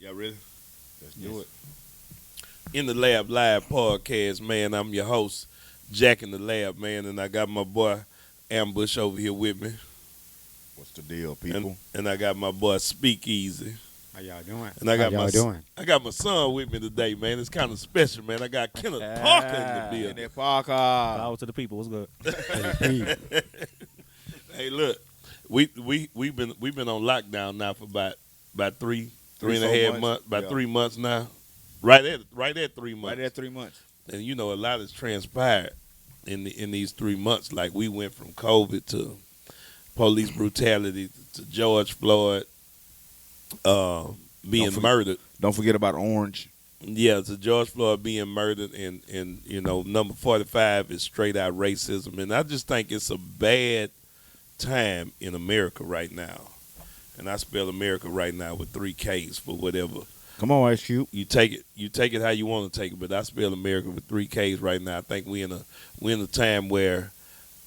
Y'all ready? Let's do it. In the Lab Live podcast, man. I'm your host, Jack in the Lab, man, and I got my boy Ambush over here with me, What's the deal, and people? I got my boy Speakeasy, How y'all doing? and I How got y'all doing? I got my son with me today, man. It's kind of special, man. I got Kenneth Parker in the In building. that Parker. Power to the people. What's good? Hey, look, we've been on lockdown now for about three and a 4 half months. months, about Yeah. 3 months now. Right at 3 months. Right at 3 months. And you know, a lot has transpired in these 3 months. Like we went from COVID to police brutality to George Floyd being murdered. Don't forget about Orange. Yeah, to George Floyd being murdered, and you know, number 45 is straight out racism. And I just think it's a bad time in America right now. And I spell America right now with 3 Ks for whatever. Come on, Ice Cube. You take it how you want to take it, but I spell America with 3 Ks right now. I think we're in a time where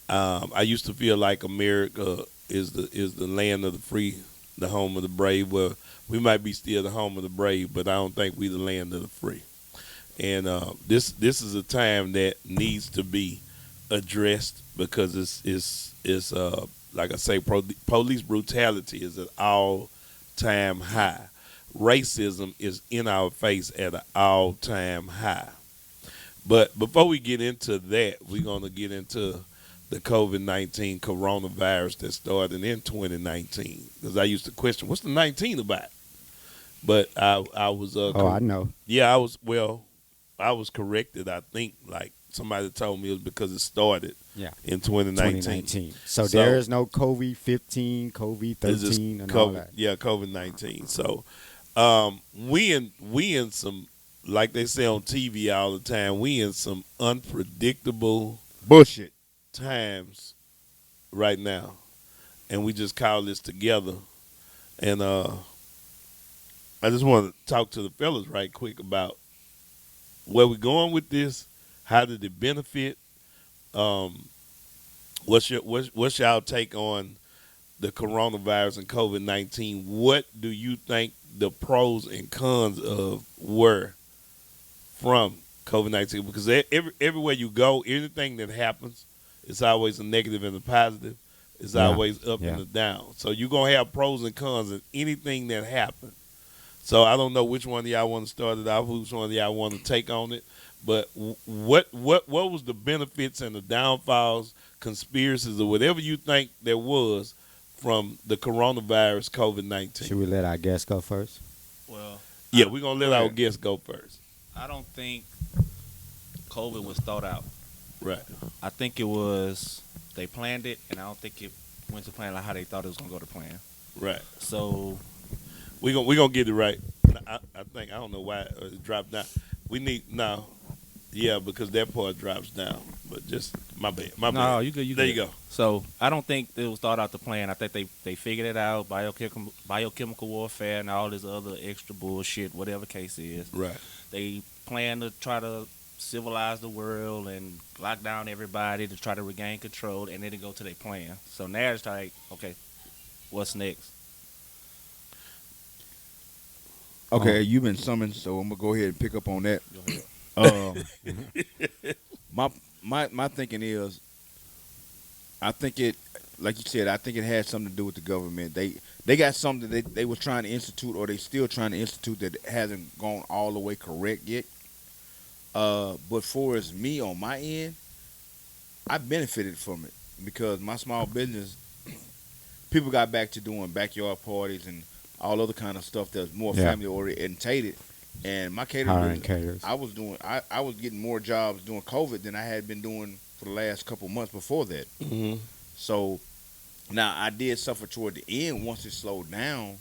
I used to feel like America is the land of the free, the home of the brave. Well, we might be still the home of the brave, but I don't think we the land of the free. And this is a time that needs to be addressed because it's like I say, police brutality is at all-time high. Racism is in our face at an all-time high. But before we get into that, we're going to get into the COVID-19 coronavirus that started in 2019. Because I used to question, what's the 19 about? But I was... I know. Yeah, I was corrected, I think. Like, somebody told me it was because it started in 2019. So there is no COVID-15, COVID-13, and all that. Yeah, COVID-19. So we in some, like they say on TV all the time, we in some unpredictable Bullshit. times right now, and we just call this together. And I just want to talk to the fellas right quick about where we're going with this. How did it benefit? What's y'all take on the coronavirus and COVID-19? What do you think the pros and cons of were from COVID-19? Because everywhere you go, anything that happens, it's always a negative and a positive. It's always up and a down. So you're going to have pros and cons in anything that happens. So I don't know which one of y'all want to start it off, which one of y'all want to take on it. But what was the benefits and the downfalls, conspiracies, or whatever you think there was from the coronavirus, COVID-19? Should we let our guests go first? Well, Yeah, we're going to let our guests go first. I don't think COVID was thought out. Right. I think it was they planned it, and I don't think it went to plan like how they thought it was gonna go to plan. Right. So we gonna get it right. I think, I don't know why it dropped down. We need now. Yeah, because that part drops down. But just my bad. My no, bad. you good. There you go. So I don't think it was thought out the plan. I think they figured it out. Biochemical warfare and all this other extra bullshit, whatever case is. Right. They plan to try to civilize the world and lock down everybody to try to regain control, and then it go to their plan. So now it's like, okay, what's next? Okay, you've been summoned, so I'm gonna go ahead and pick up on that. Go ahead. My thinking is, I think it, like you said, I think it had something to do with the government. They got something that they was trying to institute, or they still trying to institute, that hasn't gone all the way correct yet. But for as me on my end, I benefited from it because my small business, people got back to doing backyard parties and all other kind of stuff that's more family orientated. And my catering business, I was getting more jobs during COVID than I had been doing for the last couple months before that. Mm-hmm. So now I did suffer toward the end once it slowed down.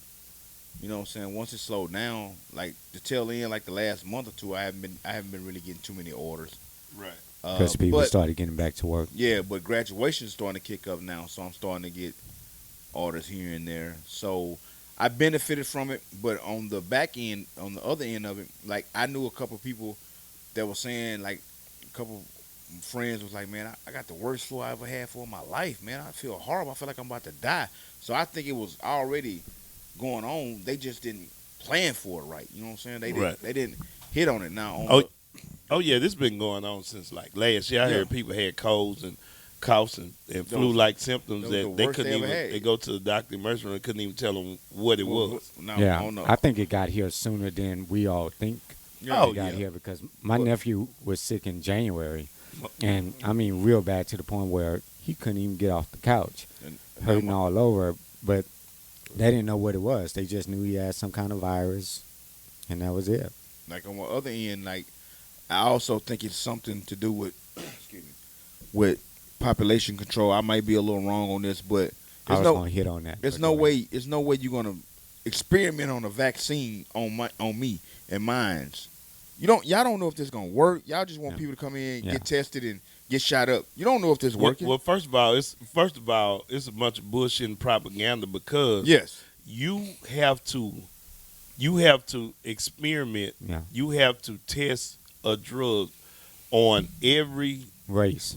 You know what I'm saying? Once it slowed down, like the tail end, like the last month or two, I haven't been really getting too many orders. Right. Because people started getting back to work. Yeah, but graduation's starting to kick up now, so I'm starting to get orders here and there. So I benefited from it, but on the back end, on the other end of it, like I knew a couple of people that were saying, like a couple friends was like, man, I got the worst flu I ever had for my life, man. I feel horrible. I feel like I'm about to die. So I think it was already going on. They just didn't plan for it right. You know what I'm saying? Right. They didn't hit on it now. Oh yeah, this been going on since like last year. I heard people had colds and coughs and flu-like symptoms those that the they worst couldn't they even. ever had. They go to the doctor, emergency room, couldn't even tell them what it was. No, Yeah, I don't know. I think it got here sooner than we all think. Yeah. It got here because my nephew was sick in January, and I mean real bad to the point where he couldn't even get off the couch, hurting all over. But they didn't know what it was. They just knew he had some kind of virus, and that was it. Like on the other end, like I also think it's something to do with, excuse me, with population control. I might be a little wrong on this, but I was going to hit on that. there's no way you're gonna experiment on a vaccine on me and mine's. Y'all don't know if this gonna work. Y'all just want people to come in, get tested, and get shot up. You don't know if this working. Well, first of all, it's a bunch of bullshit and propaganda because you have to experiment. Yeah. You have to test a drug on every race.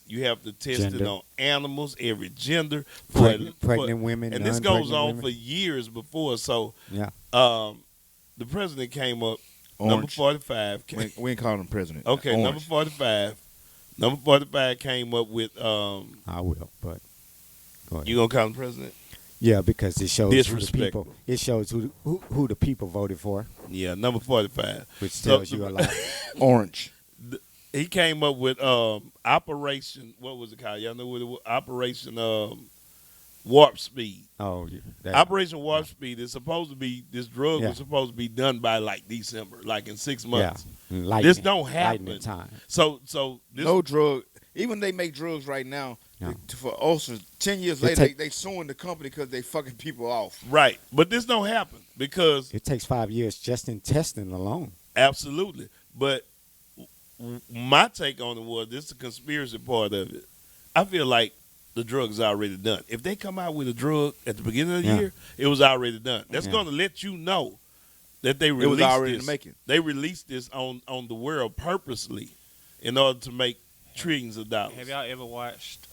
You have to test it Gender. on animals, every gender, pregnant women, and this goes on women. for years before. So, Yeah. The president came up. Orange. Number 45. We ain't calling him president. Okay, Orange. number 45. Number 45 came up with. I will, but go ahead. You gonna call him president? Yeah, because it shows who the Disrespectful. people. It shows who the people voted for, Yeah, number 45. which tells you a lot. Orange. He came up with Operation. What was it called? Y'all know what it was? Operation Warp Speed. Oh, that, Operation Warp Speed is supposed to be. This drug Yeah. was supposed to be done by like December, like in 6 months. lightning, This don't happen. lightning time. So this No drug. Even they make drugs right now for ulcers. 10 years later, they suing the company because they fucking people off. right, but this don't happen because It takes 5 years just in testing alone. absolutely. But my take on it was this is the conspiracy part of it. I feel like the drug is already done. If they come out with a drug at the beginning of the year, it was already done. That's going to let you know that they released It was already in this. the making. They released this on the world purposely in order to make trillions of dollars. Have y'all ever watched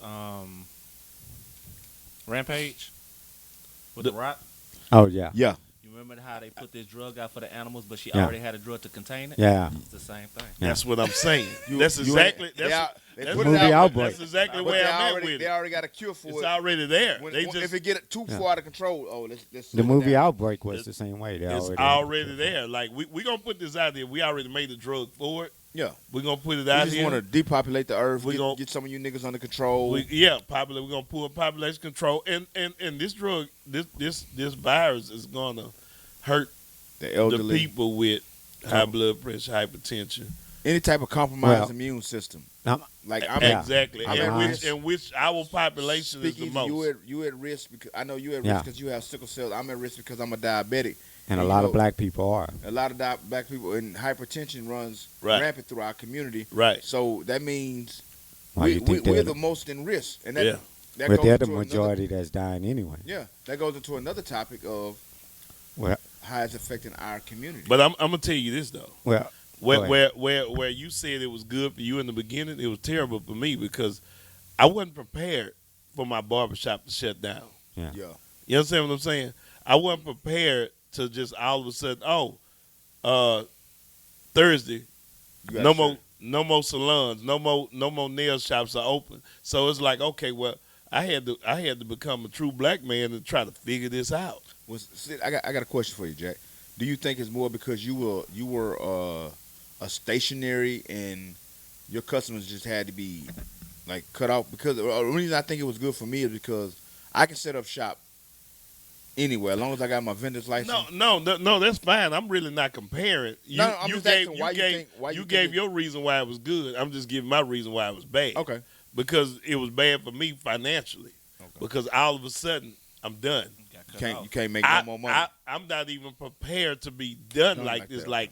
Rampage with The- The Rock? Oh yeah, Yeah. You remember how they put this drug out for the animals, but she Yeah. already had a drug to contain it? yeah. It's the same thing. That's what I'm saying. You- that's you exactly ain't- that's, they that's, put it movie out, outbreak. that's exactly but where they I'm at already, with they it. already got a cure for It's it. already there. When, They just if it get too far out of control, let's The slow it movie down. Outbreak was the same way. They it's already there. Like we gonna put this out there. We already made the drug for it. Yeah. We're gonna put it We out just here. want to depopulate the earth. We gon- Get some of you niggas under control. We're gonna pull population control, and this drug, this virus is gonna hurt the the elderly. people with high blood pressure, hypertension. Any type of compromised Well, immune system. I'm, Like Exactly, I'm and honest. which our population is the Speaking, most. you at risk because I know you at Yeah. risk because you have sickle cell. I'm at risk because I'm a diabetic. and a You lot know, of black people are. A lot of black people and hypertension runs Right. rampant through our community. Right. So that means Why you think we're they're the most in risk, and that, Yeah. that but goes they're the into majority that's dying anyway. that goes into another topic of Well, how it's affecting our community. But I'm gonna tell you this though. well, go Where you said it was good for you in the beginning, it was terrible for me because I wasn't prepared for my barbershop to shut down. yeah, You understand what I'm saying? I wasn't prepared to just all of a sudden, Thursday, You gotta no shut more salons, no more nail shops are open. So it's like, okay, well, I had to become a true black man and try to figure this out. I got a question for you, Jack. Do you think it's more because you were a stationary and your customers just had to be like cut off? Because the reason I think it was good for me is because I can set up shop anywhere as long as I got my vendor's license. No, that's fine. I'm really not comparing. I'm just asking why you gave think your reason why it was good. I'm just giving my reason why it was bad. Okay. Because it was bad for me financially. Okay. Because all of a sudden I'm done. You can't make no more money. I'm not even prepared to be done Done like like this. that.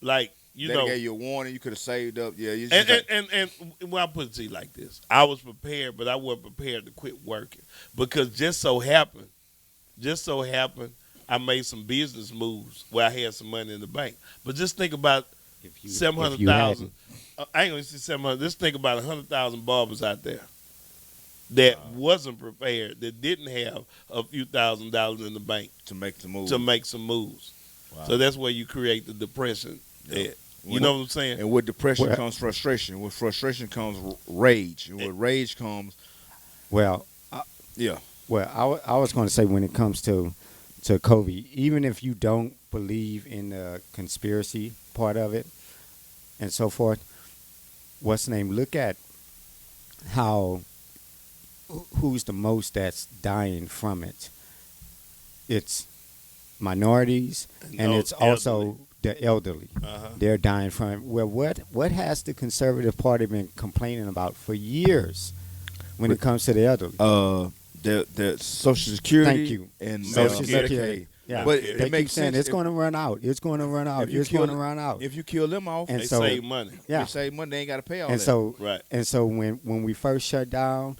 Like you They know. gave you a warning. You could have saved up. Yeah. You just And well, I'll put it to you like this. I was prepared, but I wasn't prepared to quit working. Because just so happened, I made some business moves where I had some money in the bank. But just think about if you 700,000. I ain't gonna say 700. Just think about 100,000 barbers out there that wasn't prepared, that didn't have a few $1,000s in the bank to make the move. to make some moves. Wow. So that's where you create the depression. Yeah. At. You know what I'm saying? And with depression Well- comes frustration. With frustration comes rage. And with rage comes Well, yeah. I was going to say when it comes to COVID, even if you don't believe in the conspiracy part of it and so forth, what's the name? Look at how who's the most that's dying from it. It's minorities and it's also the elderly. They're dying from it. Well, what has the conservative party been complaining about for years when it comes to the elderly? The Social Security. Thank you. And Social Medicaid. Security. Yeah. But They it keep makes saying sense. it's going to run out. It's going to run out. It's going to run out. If you kill them off, And They so- save money. Yeah. they save money. They ain't got to pay all And that. so Right. and so when we first shut down,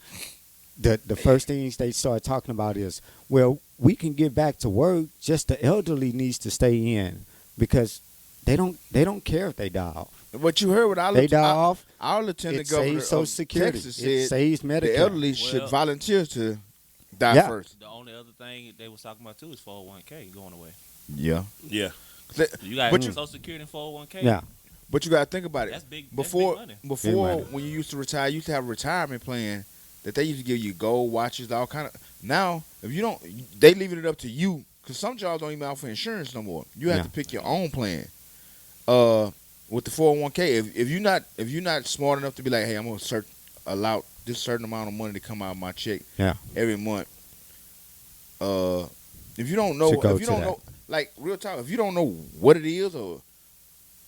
the first things they started talking about is, well, we can get back to work, just the elderly needs to stay in because they don't care if they die off. But you heard what They die off. our lieutenant It governor saves Social of Security. Texas It said saves Medicare. the elderly should Well- volunteer to die Yeah. first. The only other thing they was talking about too is 401k going away. Yeah. Yeah. You got But Social Security and 401k. Yeah. But you got to think about it. That's big. Before, that's big money. before money. when you used to retire, you used to have a retirement plan that they used to give you gold watches, all kind of. Now, if you don't, they leaving it up to you because some jobs don't even offer insurance no more. You have Yeah. to pick your own plan. With the 401k, if you're not smart enough to be like, hey, I'm gonna allow this certain amount of money to come out of my check Yeah. every month. If you don't know, To go if you to don't that. know, like real talk, if you don't know what it is or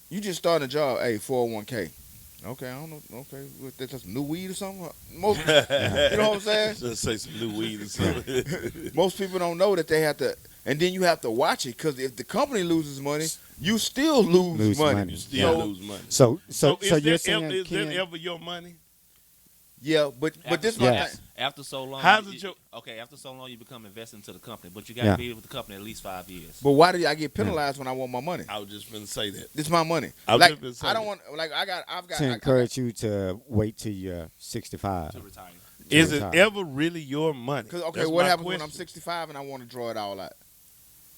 you just starting a job, hey, 401k. Okay, I don't know. Okay, that's just new weed or something. Most, you know what I'm saying? Just say some new weed or something. Most people don't know that they have to, and then you have to watch it because if the company loses money, you still lose money. You still So, lose money. So is you're that saying ever, is Ken, that ever your money? yeah, but this so- my Yes. thing. After so long, How's it your- after so long you become invested into the company, but you got to Yeah. be with the company at least 5 years. But why do I get penalized when I want my money? I was just going to say that. This is my money. I was Like just gonna say I don't that. want like I've got to I encourage you to wait till you're 65. To retire. Is it retire. ever really your money? Cause okay, That's what my happens when question. I'm 65 and I want to draw it all out?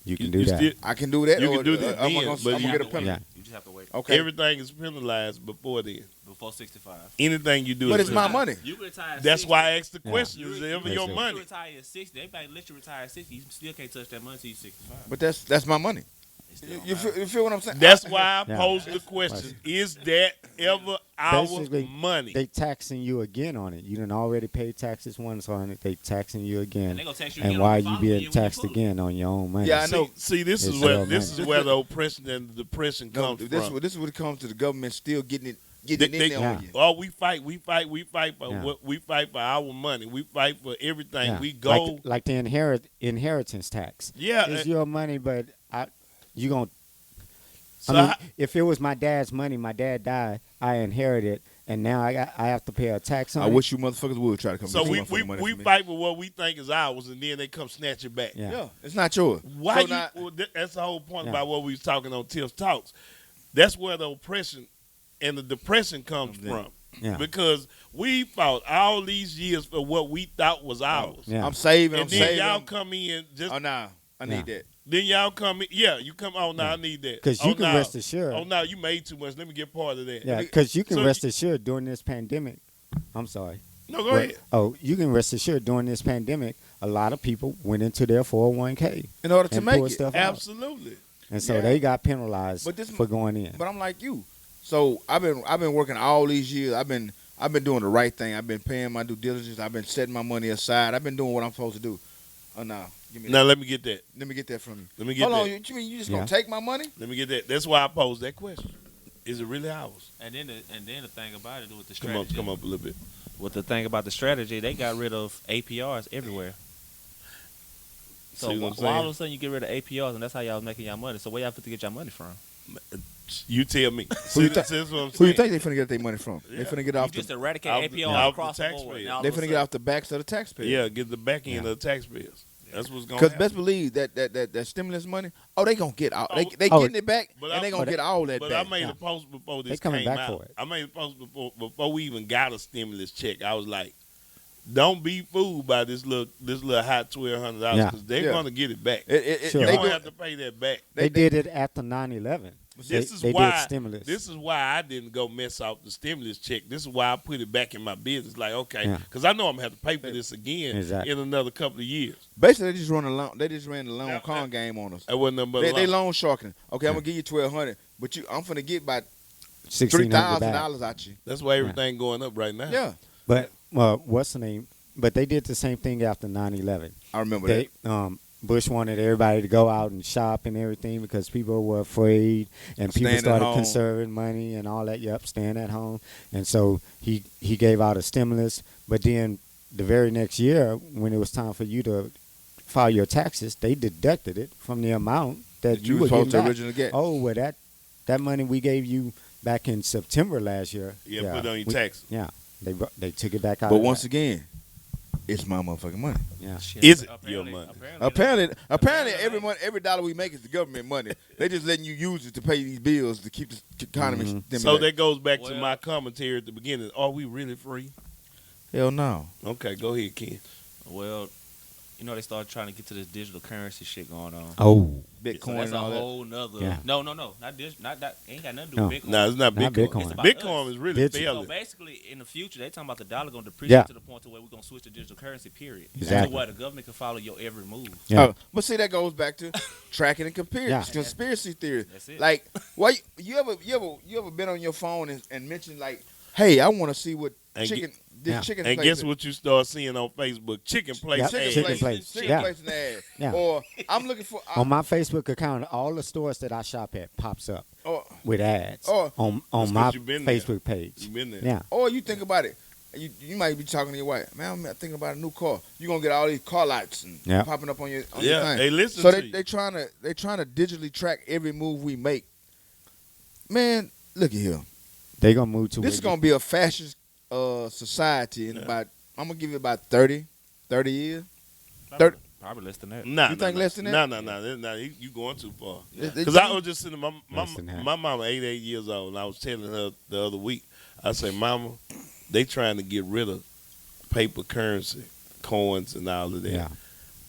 You can You- do you that. still- I can do that. You or, can do that I'm then, gonna, but I'm you gonna get a have to penalty. Yeah. You just have to wait Okay, Everything is penalized before then. before 65. Anything you do but is it's my penalized. money. You can retire. At That's 60. why I asked the Yeah. question. Is it ever Yes, your sir. You money? retire at 60. Everybody let you retire at 60. You still can't touch that money until you're 65. But that's my money. It's still You feel what I'm saying? That's why I Yeah. posed the question. Is that ever our Basically, money? They taxing you again on it. You done already paid taxes once on it. They taxing you And again. they gonna tax you And again why on the you following being year when you taxed pull it. again on your own money? Yeah, I know. See, this It's is where your this money. is where the oppression and the depression No, comes from. this is what it comes to the government still getting it They- in they- there Yeah. on you. Oh, we fight for Yeah. what we fight for our money. We fight for everything. Yeah. We go. like the inheritance tax. Yeah, It's your money, but you gonna. so I mean, how- if it was my dad's money, my dad died, I inherited, and now I have to pay a tax on I it. wish you motherfuckers would try to come. so get we some motherfucking money we from me. fight for what we think is ours, and then they come snatch it back. Yeah. Yeah, it's not yours. Why So now- that's the whole point Yeah. about what we was talking on Tips Talks. That's where the oppression and the depression comes Comes in. from. Yeah. Because we fought all these years for what we thought was ours. Yeah. I'm saving. And I'm then saving. y'all come in just Oh nah, I need that. then y'all come in. Yeah, you come. Oh, now I need that. Because oh, you can now- rest assured. Oh, now you made too much. Let me get part of that. Yeah, because you can So rest assured during this pandemic. I'm sorry. No, go But- ahead. Oh, you can rest assured during this pandemic, a lot of people went into their 401k In order to and make pulled it. stuff out. Absolutely. And so Yeah. they got penalized But this- for going in. But I'm like you. So I've been working all these years. I've been doing the right thing. I've been paying my due diligence. I've been setting my money aside. I've been doing what I'm supposed to do. Oh no, give me Now that. let me get that. Let me get that from you. Let me get Hold that. on, you mean you just Yeah. gonna take my money? Let me get that. That's why I posed that question. Is it really ours? And then the thing about it with the Come strategy. up a little bit. With the thing about the strategy, they got rid of APRs everywhere. So See what I'm why all saying? of a sudden you get rid of APRs and that's how y'all making y'all money? So where y'all fit to get y'all money from? You tell me. Who you See, think- that's what I'm Who you saying. think they finna get their money from? Yeah. They finna get You off just the. eradicate Off the- APRs off the across the board. taxpayers. Now all They of a finna get sudden- off the backs of the taxpayers. Yeah, get the back end Yeah. of the taxpayers. That's what's going Because to best happen. believe that stimulus money, they gonna get all. They Oh, getting it back, but and they I- gonna but get all that But back. I made Yeah. a post before this They coming came back out. for it. I made a post before we even got a stimulus check. I was like, don't be fooled by this little hot $1,200 Yeah. because they're Yeah. gonna get it back. Sure. You're They gonna do, have to pay that back. They did it after 9/11. This is they why did stimulus. This is why I didn't go mess off the stimulus check. This is why I put it back in my business. Like, okay, Yeah. because I know I'm gonna have to pay for this again Exactly. in another couple of years. basically they just run a loan. They just ran the loan con game on us. That wasn't nothing but They a loan sharking. Okay, I'm gonna give you $1,200, but I'm finna get about $1,600 back. $3,000 out you. That's why everything going up right now. Yeah, But what's the name? But they did the same thing after 9/11. I remember They that. Bush wanted everybody to go out and shop and everything because people were afraid and people Staying at started home. conserving money and all that. Yep, staying at home. And so he gave out a stimulus. But then the very next year, when it was time for you to file your taxes, they deducted it from the amount that You you were were supposed getting to back. originally get. Oh, well, that money we gave you back in September last year. Yeah, put it on your taxes. Yeah, they took it back out. But of once that. again, it's my motherfucking money. Yeah. Is it your money? Apparently, every dollar we make is the government money. They just letting you use it to pay these bills to keep the economy stimulated. So that goes back to Well- my commentary at the beginning. Are we really free? Hell no. Okay, go ahead, Ken. Well, they started trying to get to this digital currency shit going on. Oh, So Bitcoin that's and a all that. whole nother. Yeah. No, not this. Not that. Ain't got nothing to do No. with Bitcoin. No, it's not Not Bitcoin. Bitcoin. It's about Bitcoin us. is really Digital. So failing. basically, in the future, they talking about the dollar going to depreciate Yeah. to the point to where we're going to switch to digital currency. Period. Exactly. So where the government can follow your every move. yeah. But see, that goes back to tracking and Yeah. conspiracy theory. That's it. Like, why you ever been on your phone and mentioned like, hey, I want to see what And chicken Yeah. chicken And place guess is. what you start seeing on Facebook? Chicken place Yep. ads. Chicken place. Chicken Yeah. place in the ad. Yeah. Or I'm looking for On my Facebook account, all the stores that I shop at pops up with ads Oh. on That's my 'cause you been there. Facebook page. You been there. Yeah. or you think about it. You might be talking to your wife, man. I'm thinking about a new car. You're gonna get all these car lights and Yeah. popping up on your Yeah, thing. they listen So to they you. trying to digitally track every move we make. Man, look at here. They gonna move to This is gonna be a fascist society in about. I'm gonna give it about 30 years. Probably less than that. Nah, You think less than that? Nah, you going too far. They Because I was just sitting, Less than that. my mama 88 years old, and I was telling her the other week, I say, Mama, they trying to get rid of paper currency, coins, and all of that. Yeah.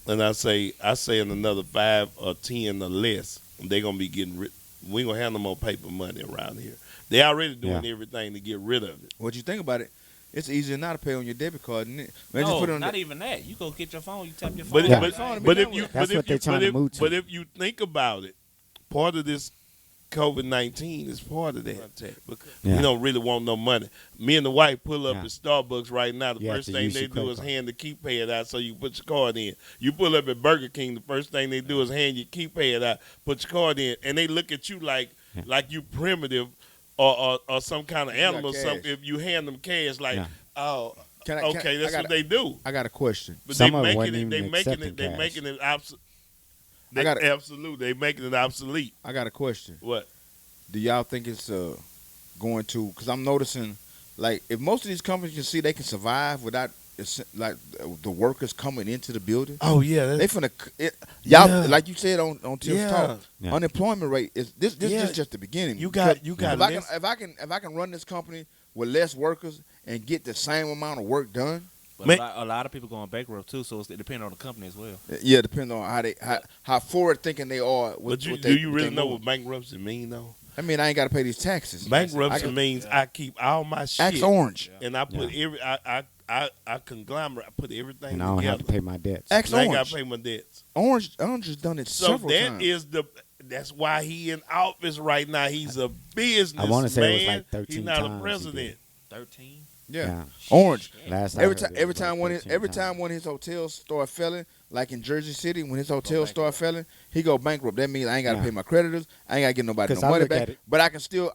And I say in another 5 or 10 or less, they gonna be getting rid. We ain't gonna have no more paper money around here. They already doing everything to get rid of it. What you think about it? It's easier now to pay on your debit card, isn't it? Man, No, just put it on not the- even that. You go get your phone. You tap your phone. But, Yeah. but if you That's but if what they're you trying but to if, move to. but if you think about it, part of this COVID-19 is part of that. Yeah. You don't really want no money. Me and the wife pull up Yeah. at Starbucks right now. The You have first to thing use they your do credit is card. hand the keypad out so you put your card in. You pull up at Burger King, the first thing they do is hand your keypad out, put your card in, and they look at you like you primitive or some kind of You got animal. cash. Something if you hand them cash, like, Yeah. oh, Can I- okay, that's what they do. I got a question. But Some they of them making wasn't it. even They making accepting it. They cash. making it absolute. I got it. Absolute. They making it obsolete. I got a question. What? Do y'all think it's going to? Because I'm noticing, like, if most of these companies can see they can survive without like the workers coming into the building, Oh yeah. they finna y'all Yeah. like you said on Tim's Yeah. talk. Yeah. Unemployment rate is this Yeah. is just the beginning. You got. If I can run this company with less workers and get the same amount of work done, But Man- a lot of people going bankrupt too, so it depends on the company as well. yeah, depending on how forward thinking they are. With, But you, with do they, you with really they know move. what bankruptcy mean though? I mean, I ain't got to pay these taxes. Bankruptcy I- means I keep all my shit Axe Orange. and I put I conglomerate. I put everything And I don't together. have to pay my debts. Axe And I ain't Orange. gotta pay my debts. Orange has done it So several that times. is that's why he in office right now. He's a businessman. I wanna say it was like 13 He's not times a he president. 13. yeah. Orange. Last I Every heard time, it every was time like when 13 every times. time when his hotels start failing, like in Jersey City, when his hotels start failing, he go bankrupt. That means I ain't got to Yeah. pay my creditors. I ain't got to get nobody 'Cause no I money look back. at it- But I can still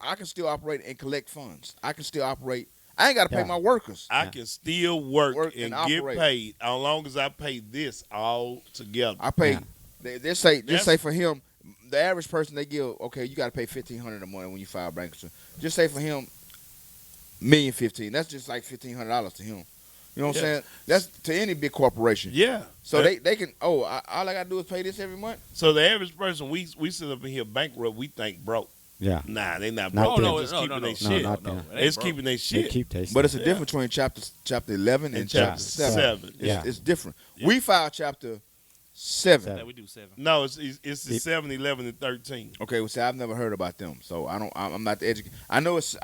operate and collect funds. I can still operate. I ain't got to pay Yeah. my workers. I can still work Work and and get operate. paid as long as I pay this all together. I pay. Yeah. They say That's- say for him, the average person they give okay, you got to pay $1,500 a month when you file bankruptcy. Just say for him, $1,015,000. That's just like $1,500 to him. You know what I'm Yeah. saying? That's to any big corporation. Yeah. So they can. All I got to do is pay this every month. So the average person, we sit up in here bankrupt. We think broke. Yeah. Nah, they not Not broke. them. They Oh, just no, keeping no, their no. shit. No, not them. They just keeping their They shit. keep their But it's a stuff. difference between chapter 11 and And chapter chapter 7. 7. Yeah. It's different. Yeah. We filed chapter 7. Yeah, we do 7. No, it's the 7, 11, and 13. Okay, well, see, I've never heard about them, so I'm not the educated. I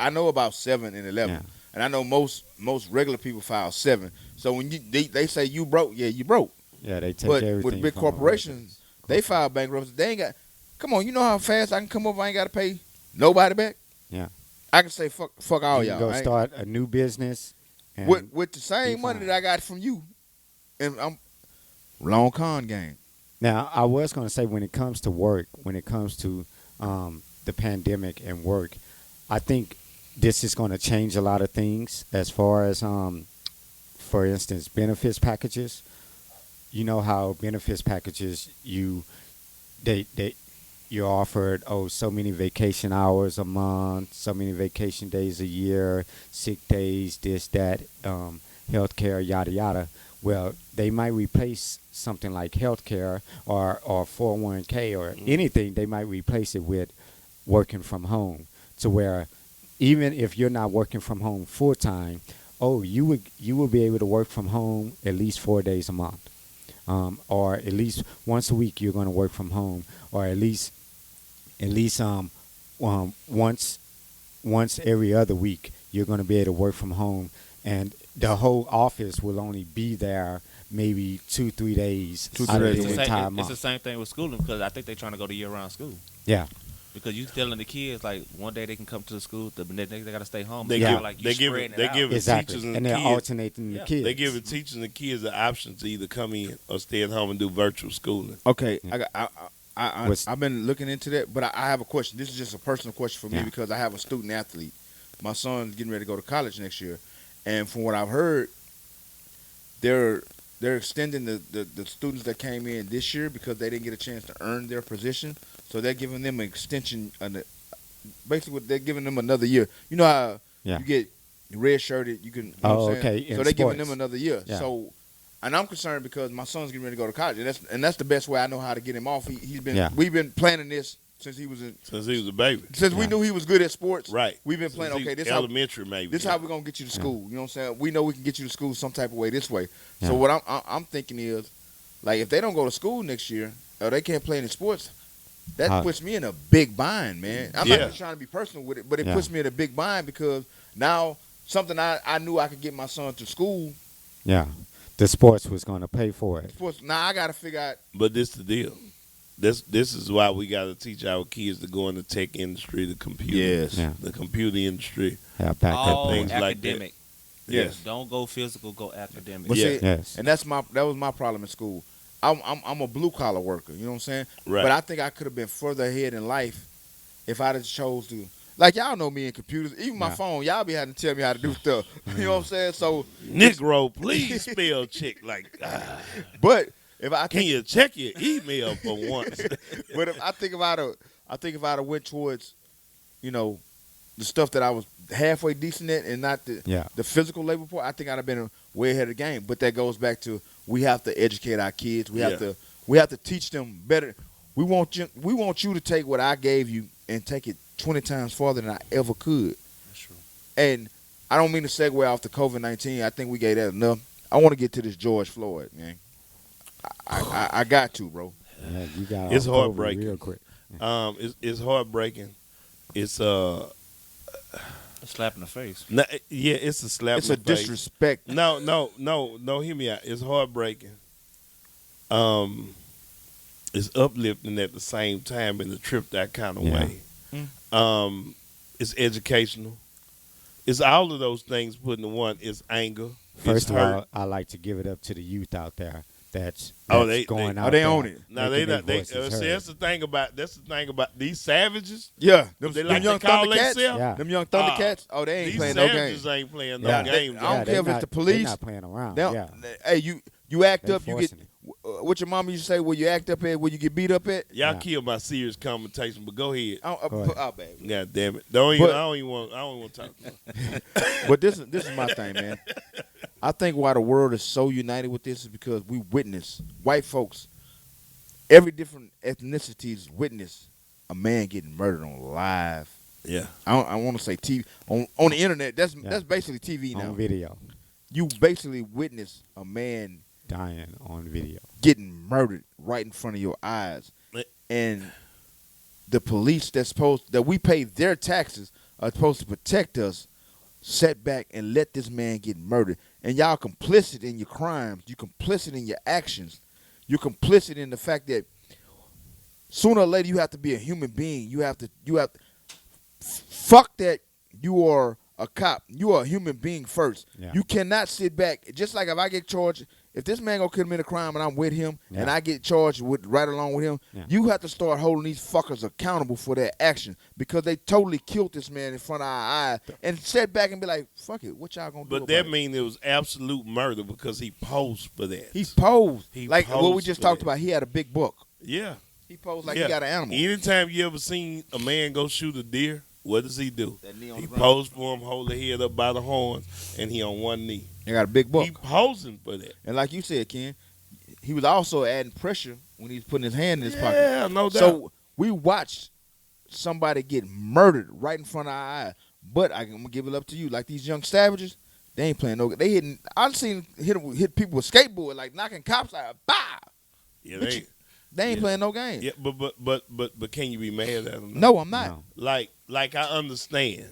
know about 7 and 11, Yeah. and I know most regular people file 7. So when they say you broke, yeah, you broke. Yeah, they take But everything. with big from a corporations, they resident. file bankruptcy. They ain't got. Come on, you know how fast I can come over? I ain't got to pay nobody back. Yeah. I can say fuck all You y'all. can go I ain't- start a new business. And with the same be money fine. that I got from you, and I'm long con game. Now, I was going to say, when it comes to work, when it comes to the pandemic and work, I think this is going to change a lot of things as far as, for instance, benefits packages. You know how benefits packages, you're offered, so many vacation hours a month, so many vacation days a year, sick days, this, that, health care, yada, yada. Well, they might replace something like health care or 401k or anything. They might replace it with working from home, to where even if you're not working from home full time, you will be able to work from home at least 4 days a month. Or at least once a week you're going to work from home, or at least once every other week you're going to be able to work from home, and the whole office will only be there maybe 2-3 days out of days a the week. entire It's month. the same thing with schooling, because I think they're trying to go to year-round school. Yeah, Because you telling the kids, like, one day they can come to the school, the next day they got to stay home. They It's give- like you they give spreading they it out. give exactly. teachers and And they're kids. alternating the Yeah. kids. They giving teachers and kids the option to either come in or stay at home and do virtual schooling. Okay, Yeah. What's- I've been looking into that, but I have a question. This is just a personal question for me Yeah. because I have a student athlete. My son's getting ready to go to college next year, and from what I've heard, they're extending the students that came in this year because they didn't get a chance to earn their position, so they're giving them an extension. Basically, they're giving them another year. You know how Yeah. you get red shirted, you can. You know what I'm saying? okay. So in they're giving sports. them another year. Yeah. So, and I'm concerned because my son's getting ready to go to college, and that's the best way I know how to get him off. He's been Yeah. we've been planning this since he was in Since he was a baby. since we Yeah. knew he was good at sports. Right. We've been Since planning. he Okay, was this how elementary maybe. this how we're gonna get you to school. You know what I'm saying? We know we can get you to school some type of way this way. Yeah. So what I'm thinking is, like, if they don't go to school next year or they can't play any sports, that How- puts me in a big bind, man. I'm Yeah. not just trying to be personal with it, but it Yeah. puts me in a big bind because now something I knew I could get my son to school. Yeah, the sports was going to pay for it. Sports. Now I got to figure out. But this the deal. This is why we got to teach our kids to go in the tech industry, the computer, Yeah. the computer industry. Have backup All things plans. like that. academic. Yes. Don't go physical, go academic. But Yeah. see, Yes. and that was my problem in school. I'm a blue collar worker. You know what I'm saying? Right. But I think I could have been further ahead in life if I'd have chose to. Like, y'all know me in computers, even my Yeah. phone. Y'all be having to tell me how to do stuff. You know what I'm saying? So, Negro, please spell check but if I can you check your email for once? but if I think about it, if I'd have went towards, you know, the stuff that I was halfway decent at and not the physical labor part, I think I'd have been way ahead of the game. But that goes back to we have to educate our kids. We have to teach them better. We want you to take what I gave you and take it 20 times farther than I ever could. That's true. And I don't mean to segue off the COVID-19. I think we gave that enough. I want to get to this George Floyd, man. I got to, bro. Yeah, you got It's off COVID heartbreaking. real quick. It's heartbreaking. It's A slap in the face. it's a slap. It's in a the face. disrespect. No. Hear me out. It's heartbreaking. It's uplifting at the same time in the trip that kind of Yeah. way. It's educational. It's all of those things put into one. It's anger. First it's of hurt. all, I like to give it up to the youth out there that's They going out they there own it. No, making they their not. They, voices see, heard. that's the thing about these savages. Yeah, They like young to call Thundercats. themselves. Yeah. Them young Thundercats. Oh, they ain't These playing no savages games. ain't playing no Yeah. games. I don't they care if it's not- the police. They're not playing around. They don't- Yeah. Hey, you act They up, you get forcing it. what your mama used to say. Where you act up at, where you get beat up at. Y'all Yeah. kill my serious conversation, but go ahead. Go ahead. Oh, baby. God damn it! But- I don't even want to talk. But this is my thing, man. I think why the world is so united with this is because we witness white folks, every different ethnicities witness a man getting murdered on live. Yeah. I want to say TV on the internet. That's Yeah. that's basically TV now. On video, You basically witness a man dying on video. getting murdered right in front of your eyes, and the police that we pay their taxes are supposed to protect us, sat back and let this man get murdered. And y'all complicit in your crimes. You complicit in your actions. You're complicit in the fact that sooner or later you have to be a human being. You have to fuck that you are a cop. You are a human being first. Yeah. You cannot sit back. Just like if I get charged, if this man gonna commit a crime and I'm with him and I get charged with right along with him, you have to start holding these fuckers accountable for their action because they totally killed this man in front of our eyes and sit back and be like, fuck it, what y'all gonna do? But that means it was absolute murder because he posed for that. He posed. He like posed what we just for talked that. about. He had a big buck. Yeah. He posed like he got an animal. Anytime you ever seen a man go shoot a deer, what does he do? That knee on He the ground. posed for him, hold the head up by the horns, and he on one knee. He got a big buck. He posing for that. And like you said, Ken, he was also adding pressure when he was putting his hand in his pocket. Yeah, no doubt. So we watched somebody get murdered right in front of our eyes. But I'm gonna give it up to you. Like these young savages, they ain't playing no. They hitting. I've seen hit people with skateboard, like knocking cops out. Bah! Yeah, But they ain't playing no game. Yeah, but can you be mad at him? No, I'm not. No. Like I understand.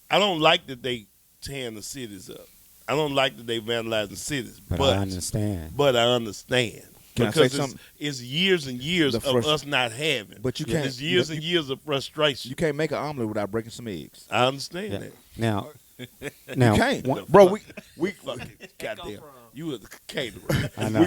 I don't like that they tearing the cities up. I don't like that they vandalizing cities. But I understand. But I understand. Can I say Because something? it's years and years The of us not having. But you can't. It's years and years of frustration. You can't make an omelet without breaking some eggs. I understand Yeah. that. Now, You can't, one- bro. We Fucking goddamn. You was the caterer. I know.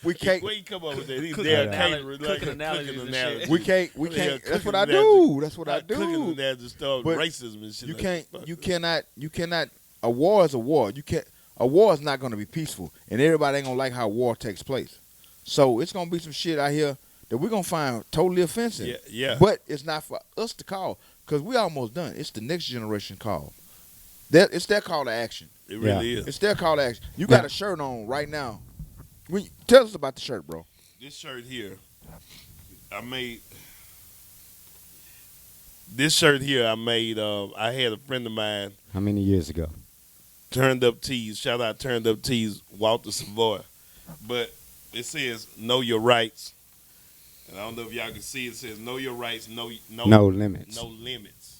we can't. Where you come up with that? He's Cooking there analogy- caterer. cooking analogies and shit. We can't. We Yeah, can't. That's cooking what I analogy. do. That's what I Cooking do. and that just start But racism and shit. You like can't. that. You cannot. You cannot. A war is a war. You can't. A war is not going to be peaceful, and everybody ain't gonna like how war takes place. So it's gonna be some shit out here that we're gonna find totally offensive. Yeah, yeah. But it's not for us to call because we almost done. It's the next generation call. It's their call to action. It really is. It's their call to action. You got a shirt on right now. Tell us about the shirt, bro. This shirt here, I made. This shirt here, I made. I had a friend of mine, how many years ago? Turned Up Tees. Shout out Turned Up Tees, Walter Savoy. But it says "Know Your Rights," and I don't know if y'all can see it. It says "Know Your Rights, no limits. no limits,"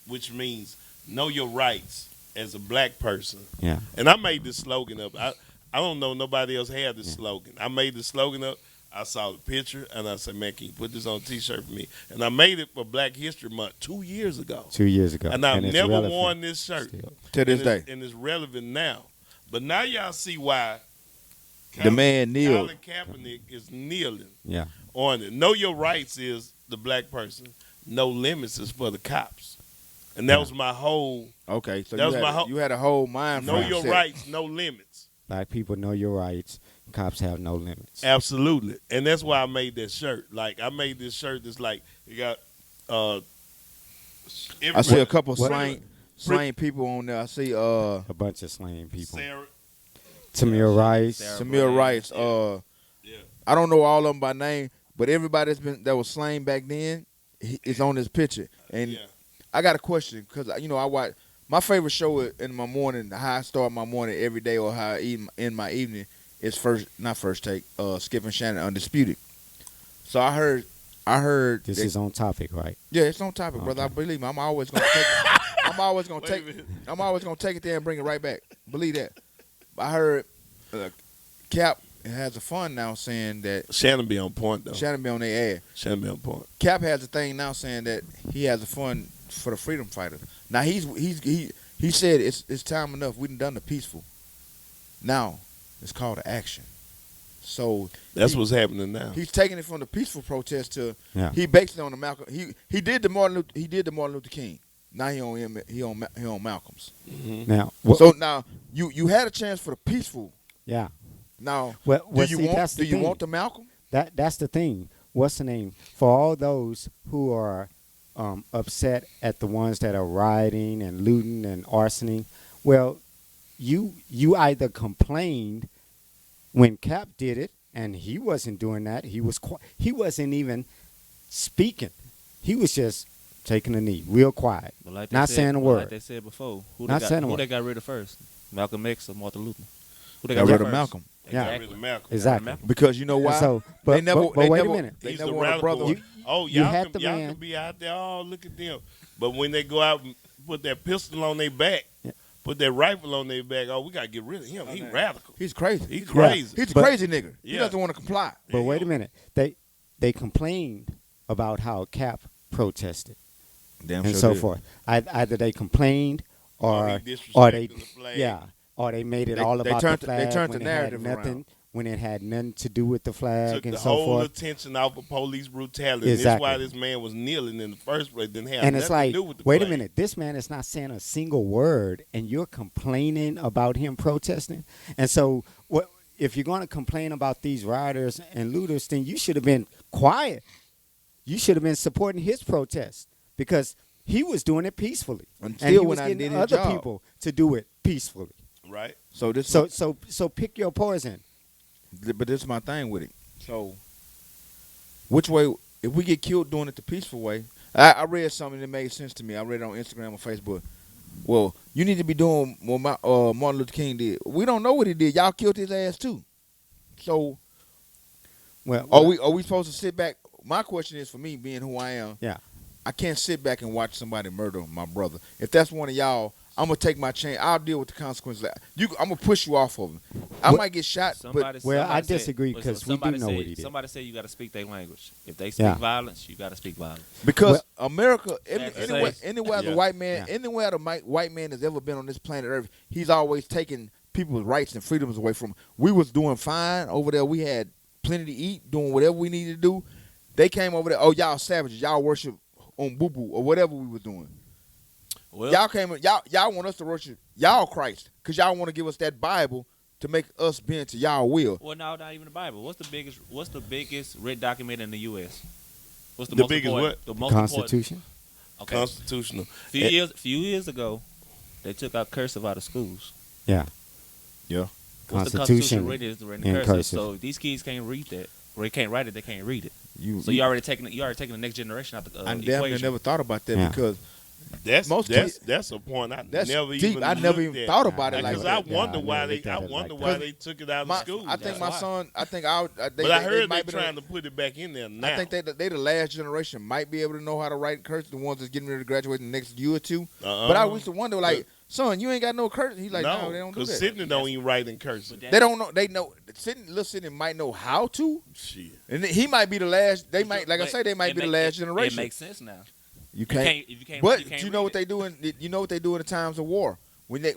which means know your rights as a black person. Yeah. And I made this slogan up. I don't know nobody else had this slogan. I made the slogan up. I saw the picture and I said, man, can you put this on a T-shirt for me? And I made it for Black History Month 2 years ago. 2 years ago. And I've it's never relevant worn this shirt. still. To this day, And it's relevant now. But now y'all see why the man kneeled. Colin Kaepernick is kneeling Yeah. on it. Know Your Rights is the black person. No Limits is for the cops. And that was my whole, Okay, so That was my you had a whole mind. know frame your set. rights, no limits. Black people know your rights. Cops have no limits. Absolutely. And that's why I made that shirt. Like, I made this shirt that's like, it got, I see a couple What- slang people on there. I see A bunch of slain people. Sarah. Tamir Rice. Sarah. Samir Rice. Yeah. I don't know all of them by name, but everybody that was slain back then is on this picture. And Yeah. I got a question because I watch my favorite show in my morning. How I start my morning every day, or how I end my evening is not first take. Skip and Shannon Undisputed. So I heard. This is on topic, right? Yeah, it's on topic, brother. I Okay. believe me. I'm always gonna take. I'm always gonna Wait a take. minute. I'm always gonna take it there and bring it right back. Believe that. I heard Cap has a fund now saying that Shannon be on point, though. Shannon be on their ass. Shannon be on point. Cap has a thing now saying that he has a fund for the freedom fighters. Now he said it's time enough. We done the peaceful. Now it's called to action. So That's what's happening now. he's taking it from the peaceful protest to Yeah. he based it on the Malcolm. He did the Martin Luther King. Now he on Malcolm's. Now, So now you had a chance for the peaceful. yeah. Now Well, do you that's the thing. want the Malcolm? That's the thing. What's the name? For all those who are upset at the ones that are rioting and looting and arsoning, well, you either complained when Cap did it, and he wasn't doing that. He wasn't even speaking. He was just taking a knee, real quiet, But like they not said, saying a but word. Like they said before, Not saying a who word. they got rid of first? Malcolm X or Martin Luther? Who they Got rid of first? Malcolm. Yeah. Got rid of Malcolm. Exactly. Malcolm. Because you know And why? so, they never. but they wait never, a minute. They He's never the want a radical. brother. You Y'all had can, the y'all man. can be out there. Oh, look at them. But when they go out and put that pistol on their back, Yeah. put that rifle on their back, oh, we got to get rid of him. He radical. He's crazy. He crazy. He's a But- crazy nigga. He Yeah. doesn't want to comply. But wait a minute. They complained about how Cap protested Damn and sure so did. forth. Either they complained Oh, or he or they disrespecting the flag. yeah, or they made it They- all they about turned- the they flag turned the when it had narrative nothing around. when it had nothing to do with the flag Took and the so whole forth. attention off of police brutality. Exactly. And that's why this man was kneeling in the first place. Didn't have And nothing it's like, to do with the wait a flag. minute, this man is not saying a single word, and you're complaining about him protesting. And so, what if you're going to complain about these rioters and looters? Then you should have been quiet. You should have been supporting his protest because he was doing it peacefully, And and still he was went out and getting did his other job. people to do it peacefully. Right? So this. So pick your poison. But this is my thing with it. So, which way? If we get killed doing it the peaceful way, I read something that made sense to me. I read it on Instagram or Facebook. Well, you need to be doing what Martin Luther King did. We don't know what he did. Y'all killed his ass too. So, Well, are we supposed to sit back? My question is, for me, being who I am, Yeah. I can't sit back and watch somebody murder my brother. If that's one of y'all, I'm gonna take my chance. I'll deal with the consequences. I'm gonna push you off of him. I might get shot, but Well, I somebody said- disagree, 'cause we do somebody know said- what he did. Somebody said you got to speak their language. If they speak Yeah. violence, you got to speak violence. because Well- America, That's anywhere, safe. anywhere the Yeah. white man, Yeah. anywhere the white man has ever been on this planet Earth, he's always taken people's rights and freedoms away from. We was doing fine over there. We had plenty to eat, doing whatever we needed to do. They came over there. Oh, y'all savages. Y'all worship on boo boo or whatever we was doing. Well, Y'all came. Y'all want us to worship y'all Christ because y'all want to give us that Bible to make us bend to y'all will. well, no, not even the Bible. What's the biggest written document in the U.S.? What's the, The most biggest important? what? The most important- Constitution. Okay. Constitutional. Few years ago, they took out cursive out of schools. Yeah. Yeah. What's the Constitution written is written in in cursive. cursive. So if these kids can't read that, or they can't write it, they can't read it. You. So you already taking the next generation out the I damn near equation. never thought about that Yeah. because That's Most that's kids- that's a point I that's never deep. even I never looked even at. thought about it like Because that. I wonder Yeah, I why never they looked at I it wonder like why that. they took it out My, of school. I think That's my why. son. I think they, but I they heard might they be trying to put it back in there now. I think they the last generation might be able to know how to write cursive. The ones that's getting ready to graduate in the next year or two. But I used to wonder, like, son, you ain't got no cursive. He's like, no, they don't do because that. Sydney don't even write in cursive. But They don't know. They know. Little Sydney might know how to, Shit. and he might be the last. They might, like I But say, they might it be the make- last it- generation. It makes sense now. You can't. If you can't, But you can't you know read what it. they do in you know what they do in the times of war when a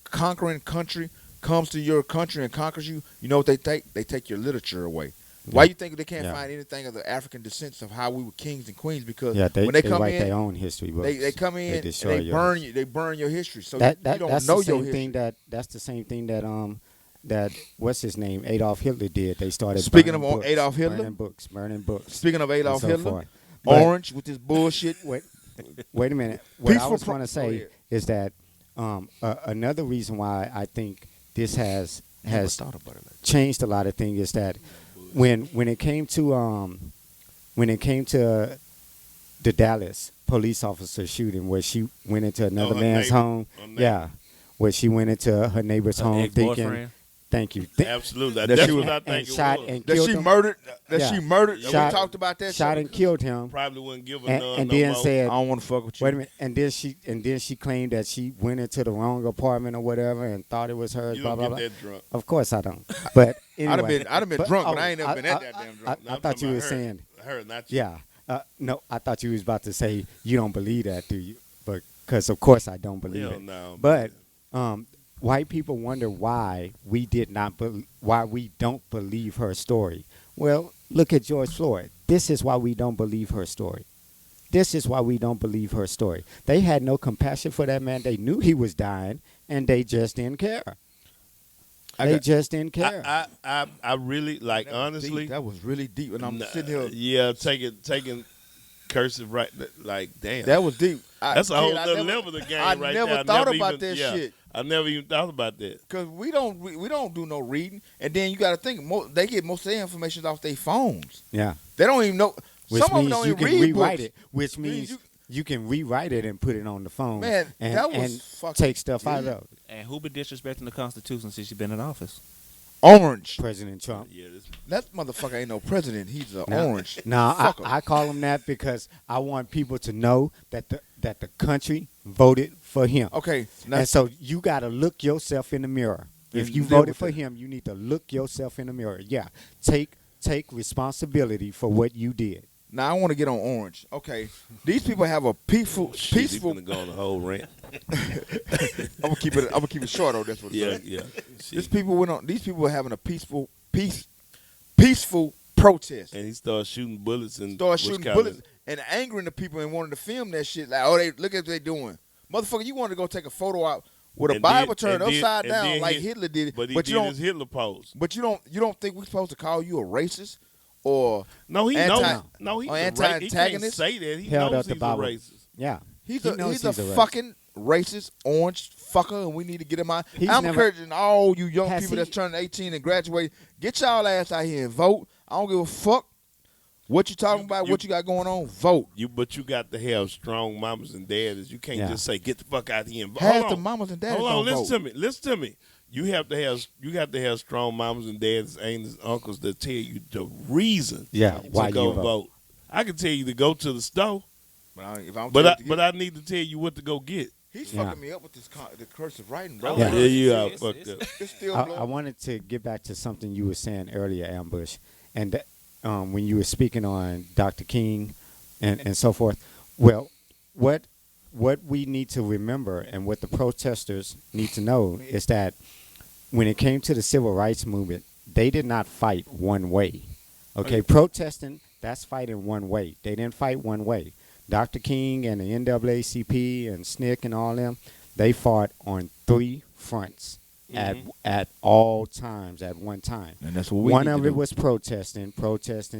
conquering country comes to your country and conquers you. You know what they take? They take your literature away. Why you think they can't Yeah. find anything of the African descents of how we were kings and queens? Because Yeah, they when they come write in, their own history books. they come in and destroy they yours. burn you. They burn your history, so That you don't that's know the same your history. thing that's the same thing that what's his name, Adolf Hitler did. They started Speaking burning of books, Adolf Hitler? burning books. Speaking of Adolf so Hitler, forth. But- Orange with this bullshit. Wait a minute. What I Peaceful was pro- going to Go say ahead. is that another reason why I think this has Never thought about it like that. changed a lot of things is that when it came to the Dallas police officer shooting where she went into another her man's neighbor. home, Her neighbor. yeah, where she went into her neighbor's Her home thinking, ex-boyfriend. thank you, Absolutely. That That's she was- what I and think shot it was. and That killed she him. murdered. That Yeah. she murdered. Shot- we talked about that. shot shit. and killed him, Probably wouldn't give a and, none and no then more. said, I don't want to fuck with you. wait a minute, and then she claimed that she went into the wrong apartment or whatever and thought it was hers. You Blah don't blah get blah. that drunk. Of course I don't. But anyway, I'd have been drunk, but I ain't never been that damn drunk. I thought you were saying, Her, not you. yeah. No, I thought you was about to say you don't believe that, do you? But because of course I don't believe Hell it. no. But white people wonder why we why we don't believe her story. Well, look at George Floyd. This is why we don't believe her story. This is why we don't believe her story. They had no compassion for that man. They knew he was dying, and they just didn't care. They just didn't care. I really like That was honestly. deep. That was really deep, and I'm Nah, sitting here. Yeah, taking cursive right. Like damn. That was deep. That's a whole I other never- level of the game I right never there. thought never about even- that yeah. shit. I never even thought about that. Because we don't do no reading. And then you got to think, they get most of their information off their phones. Yeah. They don't even know. Which Some of them means don't you even can read rewrite books. it. Which means you can rewrite it and put it on the phone. Man, and, that was and fucking take stuff out deep. of it. And who been disrespecting the Constitution since she's been in office? Orange. President Trump. Yeah, That motherfucker ain't no president. He's an Now- orange. Now Fuck 'em. I call him that because I want people to know that the country voted for him. Okay. Now, And so you got to look yourself in the mirror. If And you deal voted with for it. him, you need to look yourself in the mirror. Yeah, take responsibility for what you did. now I want to get on orange. Okay. These people have a peaceful. He's gonna go on the whole rant. I'm gonna keep it short on this one. Yeah, sir. yeah. These people were having a peaceful protest. And he started shooting bullets and Started shooting bullets and angering the people and wanted to film that shit. Like, oh, they look at what they doing, motherfucker. You wanted to go take a photo out with a And Bible then- turned and then- upside and down then like he- Hitler did it. But he you did don't. his Hitler pose. But you don't think we're supposed to call you a racist or No, he Anti- knows. No, he's or a racist. He can't anti-antagonist? say that. He Held knows up the he's a Bible. racist. Yeah, he's He a knows he's a he's a racist. fucking racist orange fucker, and we need to get him out. He's I'm never- encouraging all you young Has people he- that's turning 18 and graduating, get y'all ass out here and vote. I don't give a fuck what you talking about, what you got going on. Vote. But you got to have strong mamas and daddies. You can't Yeah. just say get the fuck out here and vote. Half Hold the on. mamas and daddies Hold on, don't listen vote. to me. Listen to me. You have to have strong mamas and dads, aunts, uncles that tell you the reason yeah. to Why go you vote? vote. I can tell you to go to the store, If I don't but tell I, you to but get- I need to tell you what to go get. he's Yeah. fucking me up with the cursive writing, bro. Yeah. Yeah, you are It's- fucked up. It's still I blowing. wanted to get back to something you were saying earlier, Ambush, and that, when you were speaking on Dr. King and so forth. Well, what we need to remember and what the protesters need to know is that when it came to the civil rights movement, they did not fight one way. Okay, protesting, that's fighting one way. They didn't fight one way. Dr. King and the NAACP and SNCC and all them, they fought on three fronts at all times at one time. And that's what we One need of to it do. was protesting,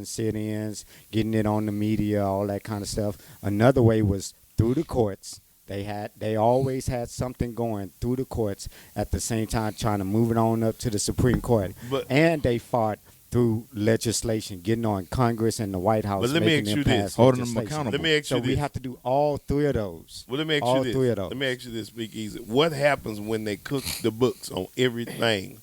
sit-ins, getting it on the media, all that kind of stuff. Another way was through the courts. They always had something going through the courts at the same time, trying to move it on up to the Supreme Court. And they fought through legislation, getting on Congress and the White House, But let me making ask them you this. pass Holding them legislation. accountable. Let me ask So you we this. have to do all three of those. Well, let me ask all you this. three of those. Let me ask you this, Big Easy. What happens when they cook the books on everything?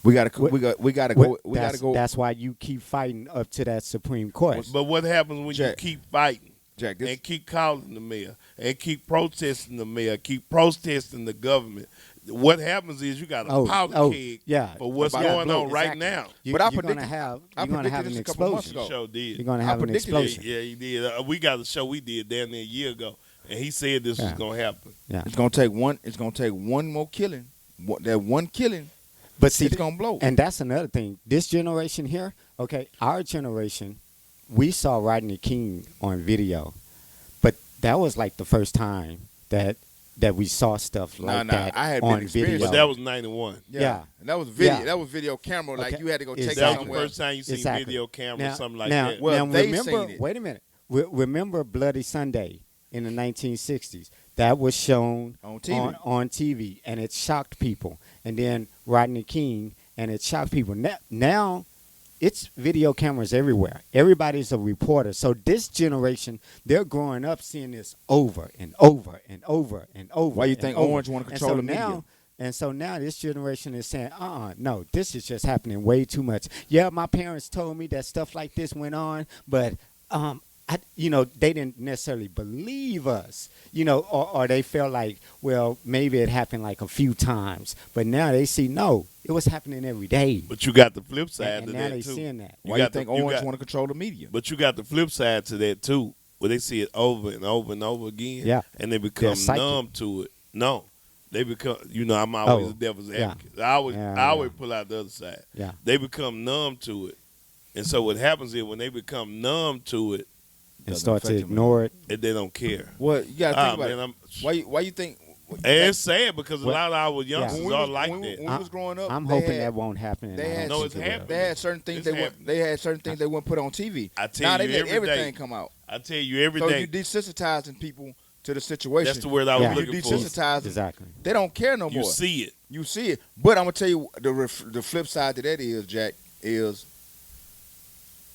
We gotta go. That's why you keep fighting up to that Supreme Court. But what happens when Jack. you keep fighting Jack, this, and keep calling the mayor and keep protesting the mayor, keep protesting the government? What happens is you got a powder keg yeah, for what's About going to blow. on right Exactly. now. But I you're gonna predicted- have I you're gonna have predicted an this a couple months explosion. ago. Sure did. You're gonna I have an predicted explosion. Yeah, he did. We got a show we did down there a year ago, and he said this was Yeah. gonna happen. Yeah, it's gonna take one. It's gonna take one more killing. That one killing, but see, it's gonna blow. and that's another thing. This generation here, okay, our generation, we saw Rodney King on video, but that was like the first time that we saw stuff like that I had been on experienced video. But that was 91. Yeah. And that was video. Yeah. That was video camera. Like Okay. you had to go take Exactly. That it was the somewhere. first time you seen Exactly. video camera now, or something like now, that. Well, now they remember, seen it. wait a minute. Remember Bloody Sunday in the 1960s? That was shown On TV. on TV, and it shocked people. And then Rodney King, and it shocked people. Now it's video cameras everywhere. Everybody's a reporter. So this generation, they're growing up seeing this over and over and over and over. Why you and think over. Orange wanna And control so the media? now, and so now this generation is saying, no, this is just happening way too much. Yeah, my parents told me that stuff like this went on, but they didn't necessarily believe us, or they felt like, well, maybe it happened like a few times, but now they see, no, it was happening every day. But you got the flip side And to now that they too. seeing that. Why you got think the- you Orange got- want to control the media? But you got the flip side to that too, where they see it over and over and over again. Yeah. And they become psychic. numb to it. No. They become, I'm always Oh, a devil's yeah. advocate. I always Yeah. pull out the other side. Yeah. They become numb to it. And so what happens is when they become numb to it, And Doesn't start to affect them. ignore it. they don't care. Well, you gotta think about man, it. Why you think? and it's sad because a Well, lot of our youngsters when we are was, like when, that. when we was growing up, I'm they hoping had- that won't happen. They had, No, it's think it will. happening. they had certain things It's they wouldn't. happening. They had certain things they wouldn't put on TV. I tell Now you they let every everything day. come out. I tell you every So day. you desensitizing people to the situation. That's the word I was Yeah. You looking for. desensitize them. Exactly. They don't care no You more. see it. You see it. But I'm gonna tell you the flip side to that is, Jack, is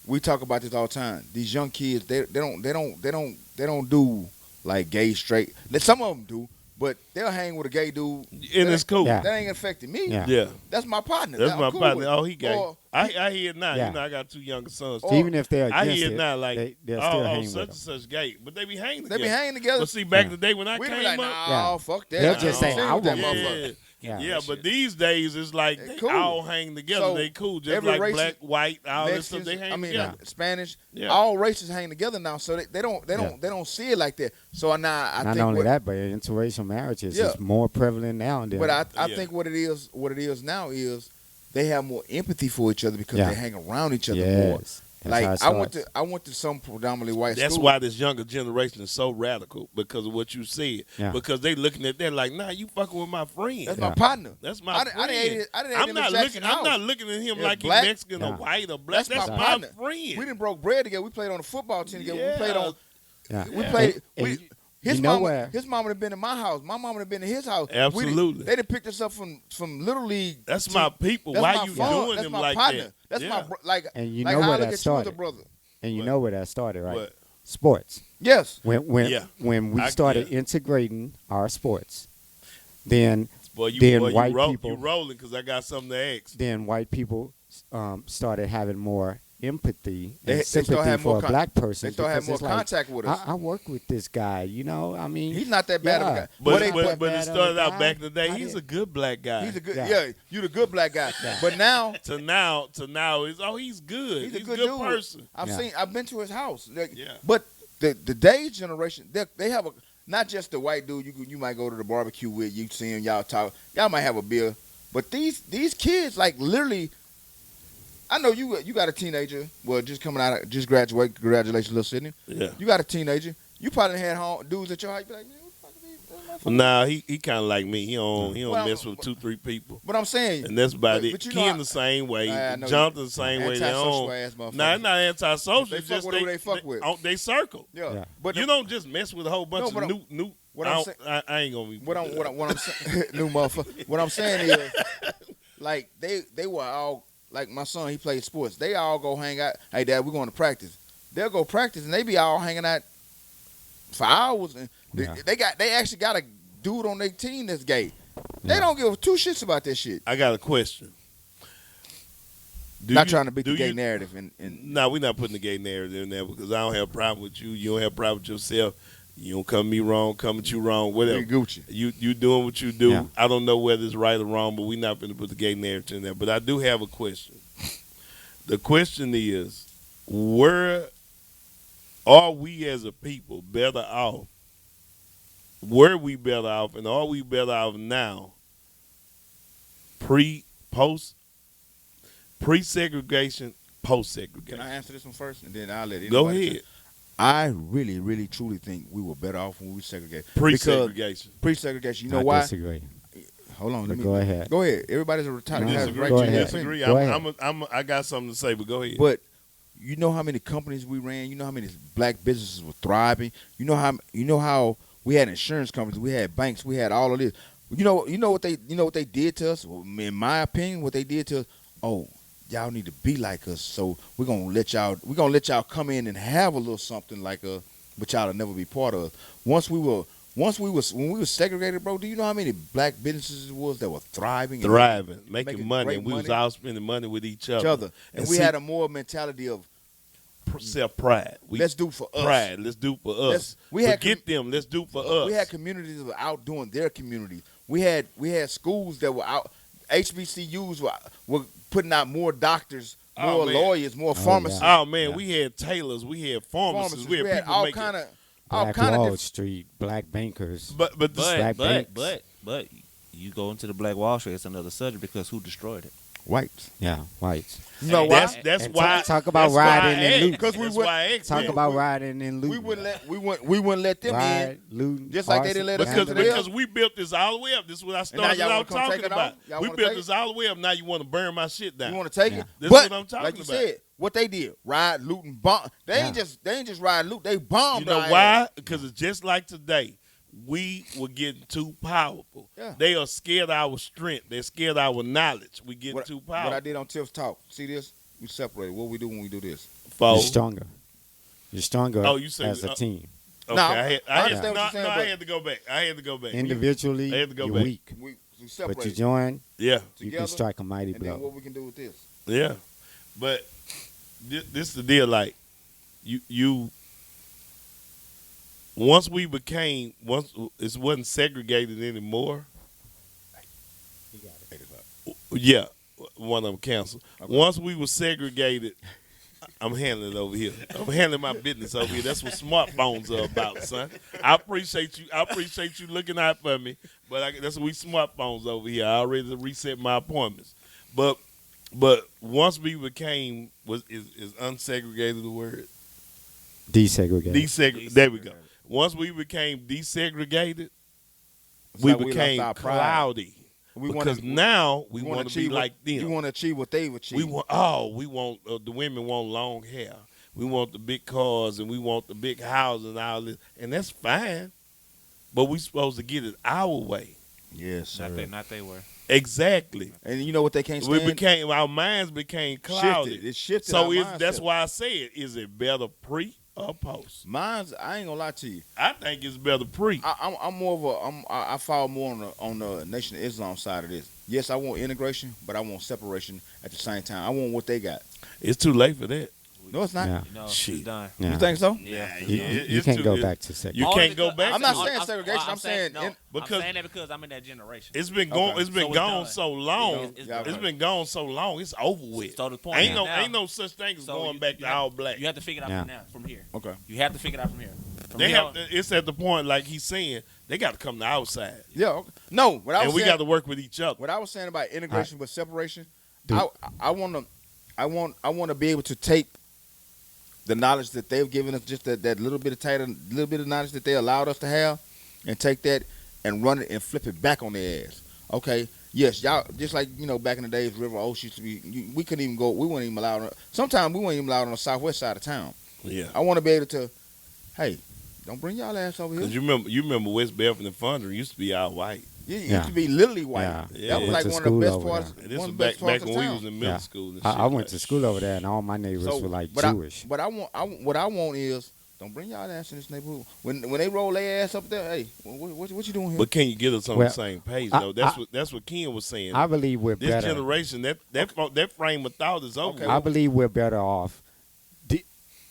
we talk about this all the time. These young kids, they don't do like gay straight. Some of them do, but they'll hang with a gay dude. And it's cool. Yeah. That ain't affecting me. Yeah. Yeah. That's my partner. That's I'm my cool partner. with it. Oh, he gay. Or- I hear it now. Yeah. You know, I got 2 younger sons. Or- So even if they're I against hear it it, now, like, they'll still hang such with and them. such gay, but they be hanging They together. be hanging together. But see, back Yeah. in the day when I We came be like, up, nah, Yeah. fuck that. They'll just say, I'm I with that want motherfucker. Yeah. yeah, but these days it's like They they cool. all hang together. So, they cool, just every like race black, is- white, all this stuff. Mexicans, They hang together. Spanish, Yeah. all races hang together now, so they don't see it like that. So now I Not think only what, that, but interracial marriages Yeah. is more prevalent now than but I Yeah. think what it is now is they have more empathy for each other because Yeah. they hang around each other more. yes. That's how Like it I went to some predominantly white That's school. why this younger generation is so radical because of what you said. Yeah. Because they looking at that like, nah, you fucking with my friend. That's Yeah. my partner. That's my I friend. didn't I'm him in not Jackson looking. I'm not house. looking at him Yeah, like black- he's Mexican or Yeah. white or black. That's That's my partner. friend. We didn't broke bread together. We played on the football team together. We Yeah. played on. Yeah. We Yeah. played. And We, you his know mama, where- his mama had been in my house. My mama had been in his house. Absolutely. They done picked us up from little league. That's my people. That's Why my you phone. doing That's them my like partner. that? That's Yeah. my like. And you like know how where I look that at started. you as a brother. And you What? know where that started, right? What? Sports. Yes. When Yeah. we started integrating our sports, then Boy, you, Then boy, you, white roll, people- you rolling because I got something to ask. then white people started having more empathy They and start sympathy having for more a black person. They start having because more it's like, contact with us. I work with this guy, you know. I mean, He's not that bad of a guy. But, they- but, but- it bad started other out guy. back in the day. I He's did. a good black guy. he's a good. Yeah. Yeah, you the good black guy. Yeah. But now to now, is he's good. he's He's a good, good dude. person. Yeah. I've been to his house. Like, Yeah. But the today's generation, they have a not just the white dude you might go to the barbecue with. You see him, y'all talk. Y'all might have a beer. But these kids, like literally, I know you got a teenager. Well, just coming out, just graduate. Congratulations, little Sydney. Yeah. You got a teenager. You probably had dudes at your house. You be like, man, what the fuck are these? Nah, he kind of like me. He don't Well, mess with 2-3 people. But I'm saying, And that's about But it. you know, Ken the same way. I know Jonathan the same way. They antisocial own. ass motherfuckers. Nah, it's not antisocial. They It's fuck just with who they fuck with. They circle. yeah. Yeah. But You don't just mess with a whole bunch No, but of new. what I'm I ain't gonna be. what I'm saying, new motherfucker. What I'm saying is, like they were all like my son. He played sports. They all go hang out. Hey, Dad, we're going to practice. They'll go practice, and they be all hanging out for hours. And Yeah. they actually got a dude on their team that's gay. They Yeah. don't give two shits about that shit. I got a question. Not trying to beat the gay narrative. And No, we're not putting the gay narrative in there because I don't have a problem with you. You don't have a problem with yourself. You don't come at me wrong, come at you wrong, whatever. we Gucci. You doing what you do. Yeah. I don't know whether it's right or wrong, but we're not going to put the gay narrative in there. But I do have a question. The question is, where are we as a people better off? Were we better off, and are we better off now? Pre-segregation, post-segregation. Can I answer this one first, and then I'll let Go anybody ahead. I really, really, truly think we were better off when we segregated. Pre-segregation. Pre-segregation. You know I why? disagree. Hold on. But go ahead. Go ahead. Everybody's a retired. No, You have Disagree. right go to ahead. your Disagree. opinion. I got something to say, but go ahead. But you know how many companies we ran. You know how many black businesses were thriving. You know how we had insurance companies. We had banks. We had all of this. You know what they did to us. Well, in my opinion, what they did to us. Oh, y'all need to be like us. So we're gonna let y'all come in and have a little something like us, but y'all will never be part of us. When we were segregated, bro, do you know how many black businesses it was that were thriving? Thriving, making money, great and we was money? all spending money with each other. Each other. And we see, had a more mentality of self-pride. let's do for us. Pride. Let's do for us. We had Forget them. Let's do for us. We had communities that were out doing their communities. We had schools that were out. HBCUs were putting out more doctors, Oh, more man. lawyers, more pharmacists. Oh man, Yeah. we had tailors, we had pharmacists, we had had people all making. kind of Black Wall Street, black bankers. But this, Black banks. But you go into the Black Wall Street, it's another subject because who destroyed it? whites. Yeah, whites. You know why? that's And why. talk about that's why riding I and asked. looting. Because we That's went- why I asked. Talk man. about riding and looting. We wouldn't let them in. Ride, looting, Just like they didn't let us arson, into because the we built this all the way up. This is what I now started y'all wanna out come take talking it about. off? Y'all We wanna built take this all the way up. Now you want to burn my shit down. You want to take Yeah. it? This is But what I'm talking like you about. said, what they did, ride, loot, and bomb. They ain't just ride, loot. They bombed. You know our why? ass. Because it's just like today. we were getting too powerful. Yeah. They are scared of our strength. They're scared of our knowledge. We getting too powerful. What I did on Tips Talk. See this? We separated. What we do when we do this? You're Folks. stronger. You're stronger Oh, you say- as a team. Okay, No, I understand what you're saying, I but- had to go back. I had to go back. Individually, I had to go you're back. weak. We But separated. you join, Yeah, you Together, can strike a mighty and then blow. what we can do with this? yeah. But this is the deal. Like you. Once it wasn't segregated anymore. Yeah, one of them canceled. Okay. Once we were segregated, I'm handling it over here. I'm handling my business over here. That's what smartphones are about, son. I appreciate you looking out for me. But that's what we smartphones over here. I already reset my appointments. But once we became is unsegregated the word? Desegregate. There we go. Once we became desegregated, It's we like we lost became our pride. cloudy. We Because wanna- now we wanna want to be achieve what- like them. We want to achieve what they've achieved. We want the women want long hair. We want the big cars and we want the big houses and all this, and that's fine. But we supposed to get it our way. Yes, sir. Not they were. Exactly. And you know what they can't stand? Our minds became clouded. Shifted. It shifted. So our that's mindset. why I said, is it better pre or post? Mine's. I ain't gonna lie to you. I think it's better pre. I'm more of a. I fall more on the Nation of Islam side of this. Yes, I want integration, but I want separation at the same time. I want what they got. It's too late for that. No, it's not. Yeah. No, Shit. it's done. Yeah. You think so? Yeah. You it's can't too- go it- back to second. You Only can't go because- back. I'm not to it. saying segregation. I'm saying no. because- I'm saying that because I'm in that generation. It's been going. Okay. It's been So it's gone done. so long. It's Yeah, done. It's been gone so long. It's over with. So the point Ain't is no now- ain't no such thing as so going you- back you to have- all black. You have to figure it out Yeah. from now, from here. Okay. You have to figure it out from here. From They here have. on- It's at the point like he's saying they got to come to our side, Yeah. Okay. No. What I was and we saying, got to work with each other. what I was saying about integration but separation. Dude. I want to be able to take the knowledge that they've given us, just that little bit of knowledge that they allowed us to have, and take that and run it and flip it back on their ass. Okay. Yes, y'all. Just like back in the days, River Oaks used to be. We couldn't even go. We weren't even allowed. Sometimes we weren't even allowed on the southwest side of town. Yeah. I want to be able to. Hey, don't bring y'all ass over here. Cause you remember West Bedford and Fondren used to be all white. You Yeah. used to be literally white. Yeah. Yeah. That was I like went to one of the school best over parts. And this One was of the best back parts when of we town. was in middle school. And shit I went like to school over there, and all my neighbors were like but Jewish. What I want is don't bring y'all ass in this neighborhood. When they roll their ass up there, hey, what you doing here? But can you get us on Well, the same page I- though? That's what Ken was saying. I believe we're This better. generation, that frame of thought is over. Okay. I believe we're better off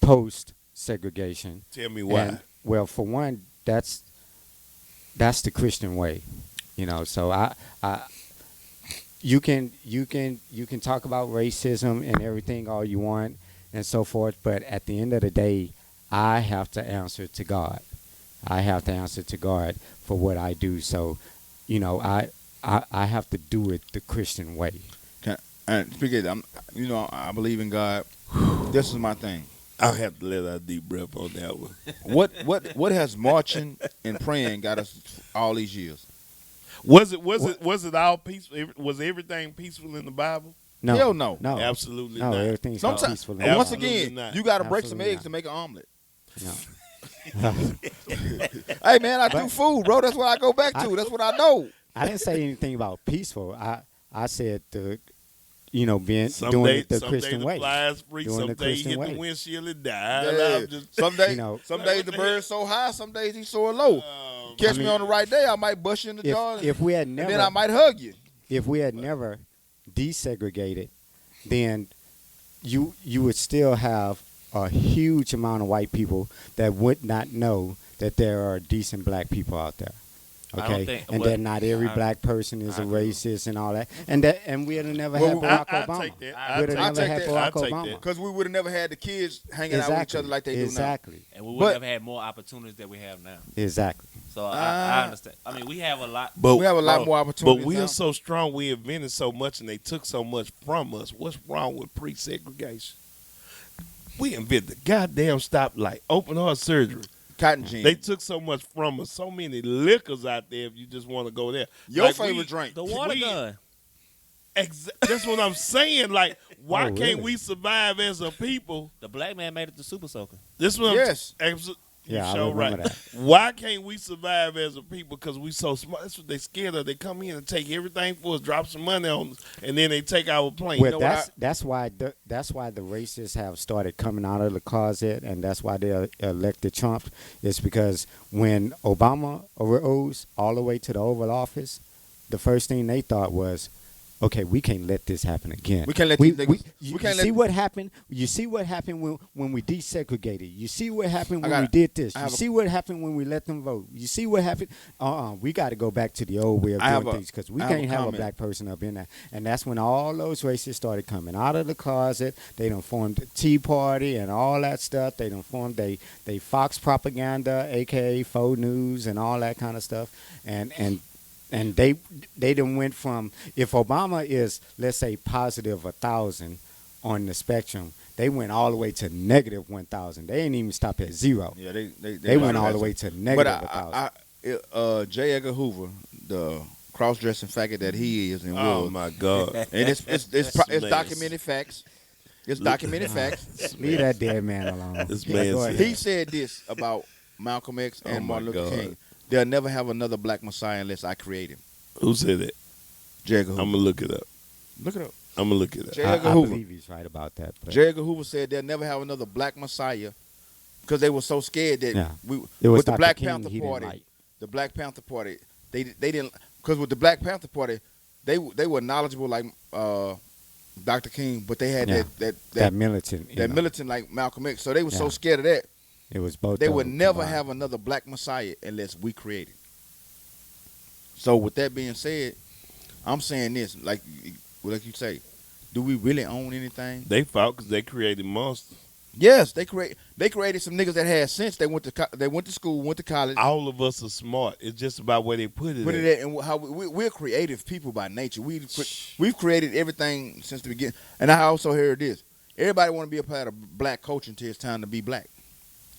post segregation. Tell me why. And, well, for one, that's the Christian way, So you can talk about racism and everything all you want and so forth, but at the end of the day, I have to answer to God. I have to answer to God for what I do. So, I have to do it the Christian way. And speaking, I believe in God. This is my thing. I'll have to let out a deep breath on that one. What has marching and praying got us all these years? Was it all peaceful? Was everything peaceful in the Bible? No, Hell no. no, Absolutely no. not. Everything's not Sometimes, peaceful. and once Absolutely again, not. you got to break some Absolutely eggs not. to make an omelet. No. Hey man, I do food, bro. That's what I go back to. That's what I know. I didn't say anything about peaceful. I said being Some doing days, it the some Christian days way. the flies free. Doing Some the days you Christian hit way. the windshield and die. Yeah. I'm just, Some days, know. some days the bird's so high. Some days he's so low. Catch me on the right day, I might bust you in the jaw, If we had and never, then I might hug you. if we had never desegregated, then you would still have a huge amount of white people that would not know that there are decent black people out there. I don't Okay, think- and well, that not every I- black person is I a agree. racist and all that, and we'd have never Well, had Barack I Obama. take that. I We'd have I never take had that. Barack I take Obama. that. Because we would have never had the kids hanging out with each other like they do now. Exactly. And we would But- have had more opportunities that we have now. Exactly. So I understand. I mean, we have a lot. But We have a lot more opportunities But we now. are so strong. We invented so much, and they took so much from us. What's wrong with pre-segregation? We invented the goddamn stoplight, open heart surgery. Cotton gin. They took so much from us. So many liquors out there. If you just want to go there, Your Like, favorite we- drink. The water we- gun. That's what I'm saying. Like, why Oh, can't really? we survive as a people? The black man made it to Super Soaker. This one. Yes. Yeah, I sure remember right. that. Why can't we survive as a people? Because we so smart. That's what they scared of. They come in and take everything for us, drop some money on us, and then they take our plane. Well, know what that's why the racists have started coming out of the closet, and that's why they elected Trump. It's because when Obama rose all the way to the Oval Office, the first thing they thought was, okay, we can't let this happen again. We can't let these niggas. You We can't see let. what happened? You see what happened when we desegregated? You see what happened I when we got- did this? I You have a- see what happened when we let them vote? You see what happened? We got to go back to the old way of I have doing a- things because we I have a can't have a comment. black person up in there. And that's when all those racists started coming out of the closet. They done formed the Tea Party and all that stuff. They done formed they Fox propaganda, aka faux news, and all that kind of stuff. And they done went from, if Obama is, let's say, positive 1,000 on the spectrum, they went all the way to negative 1,000. They ain't even stop at zero. Yeah, They went all the way to negative 1,000. J. Edgar Hoover, the cross-dressing faggot that he is and Oh was, my God! and it's mess. documented facts. It's documented facts. Leave that dead man alone. This Yeah, man go said- ahead. He said this about Malcolm X and Oh, my Martin Luther God. King. They'll never have another black messiah unless I create him. Who said that? J. Edgar Hoover. I'm gonna look it up. Look it up. I'm gonna look it up. J. I Edgar Hoover. believe he's right about that. But J. Edgar Hoover said they'll never have another black messiah because they were so scared that Yeah. we it was with the Dr. Black King Panther he didn't Party. like. The Black Panther Party, they didn't, because with the Black Panther Party, they were knowledgeable like Dr. King, but they had Yeah. that That militant. you know. militant like Malcolm X. So they were so Yeah. scared of that. It was both. They of would them never combined. have another black messiah unless we create it. So with that being said, I'm saying this, like you say, do we really own anything? They fought because they created monsters. Yes, they created some niggas that had sense. They went to school, went to college. All of us are smart. It's just about where they put it. Put at. it at, and how we're creative people by nature. We've created everything since the beginning. And I also heard this: everybody want to be a part of black culture until it's time to be black.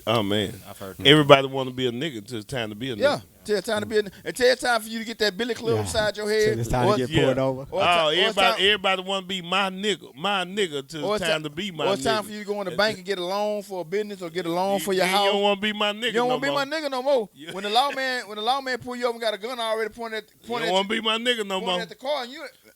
Oh man, I've heard that. everybody want to be a nigga until it's time to be a Yeah, nigga. till it's time to be, until it's time for you to get that billy club Yeah. inside your Till head. it's time or to get Yeah. pulled over. Or it's ti- or it's time- Everybody want to be my nigga till or it's time to be my nigga. Or it's time for you to go in the bank and get a loan for a business or get a loan for your You house. don't want to be my nigga. You don't no want to be more. my nigga no more. Yeah. When the lawman pull you over and got a gun already pointed You at don't want to be my nigga no pointing more. at the car, and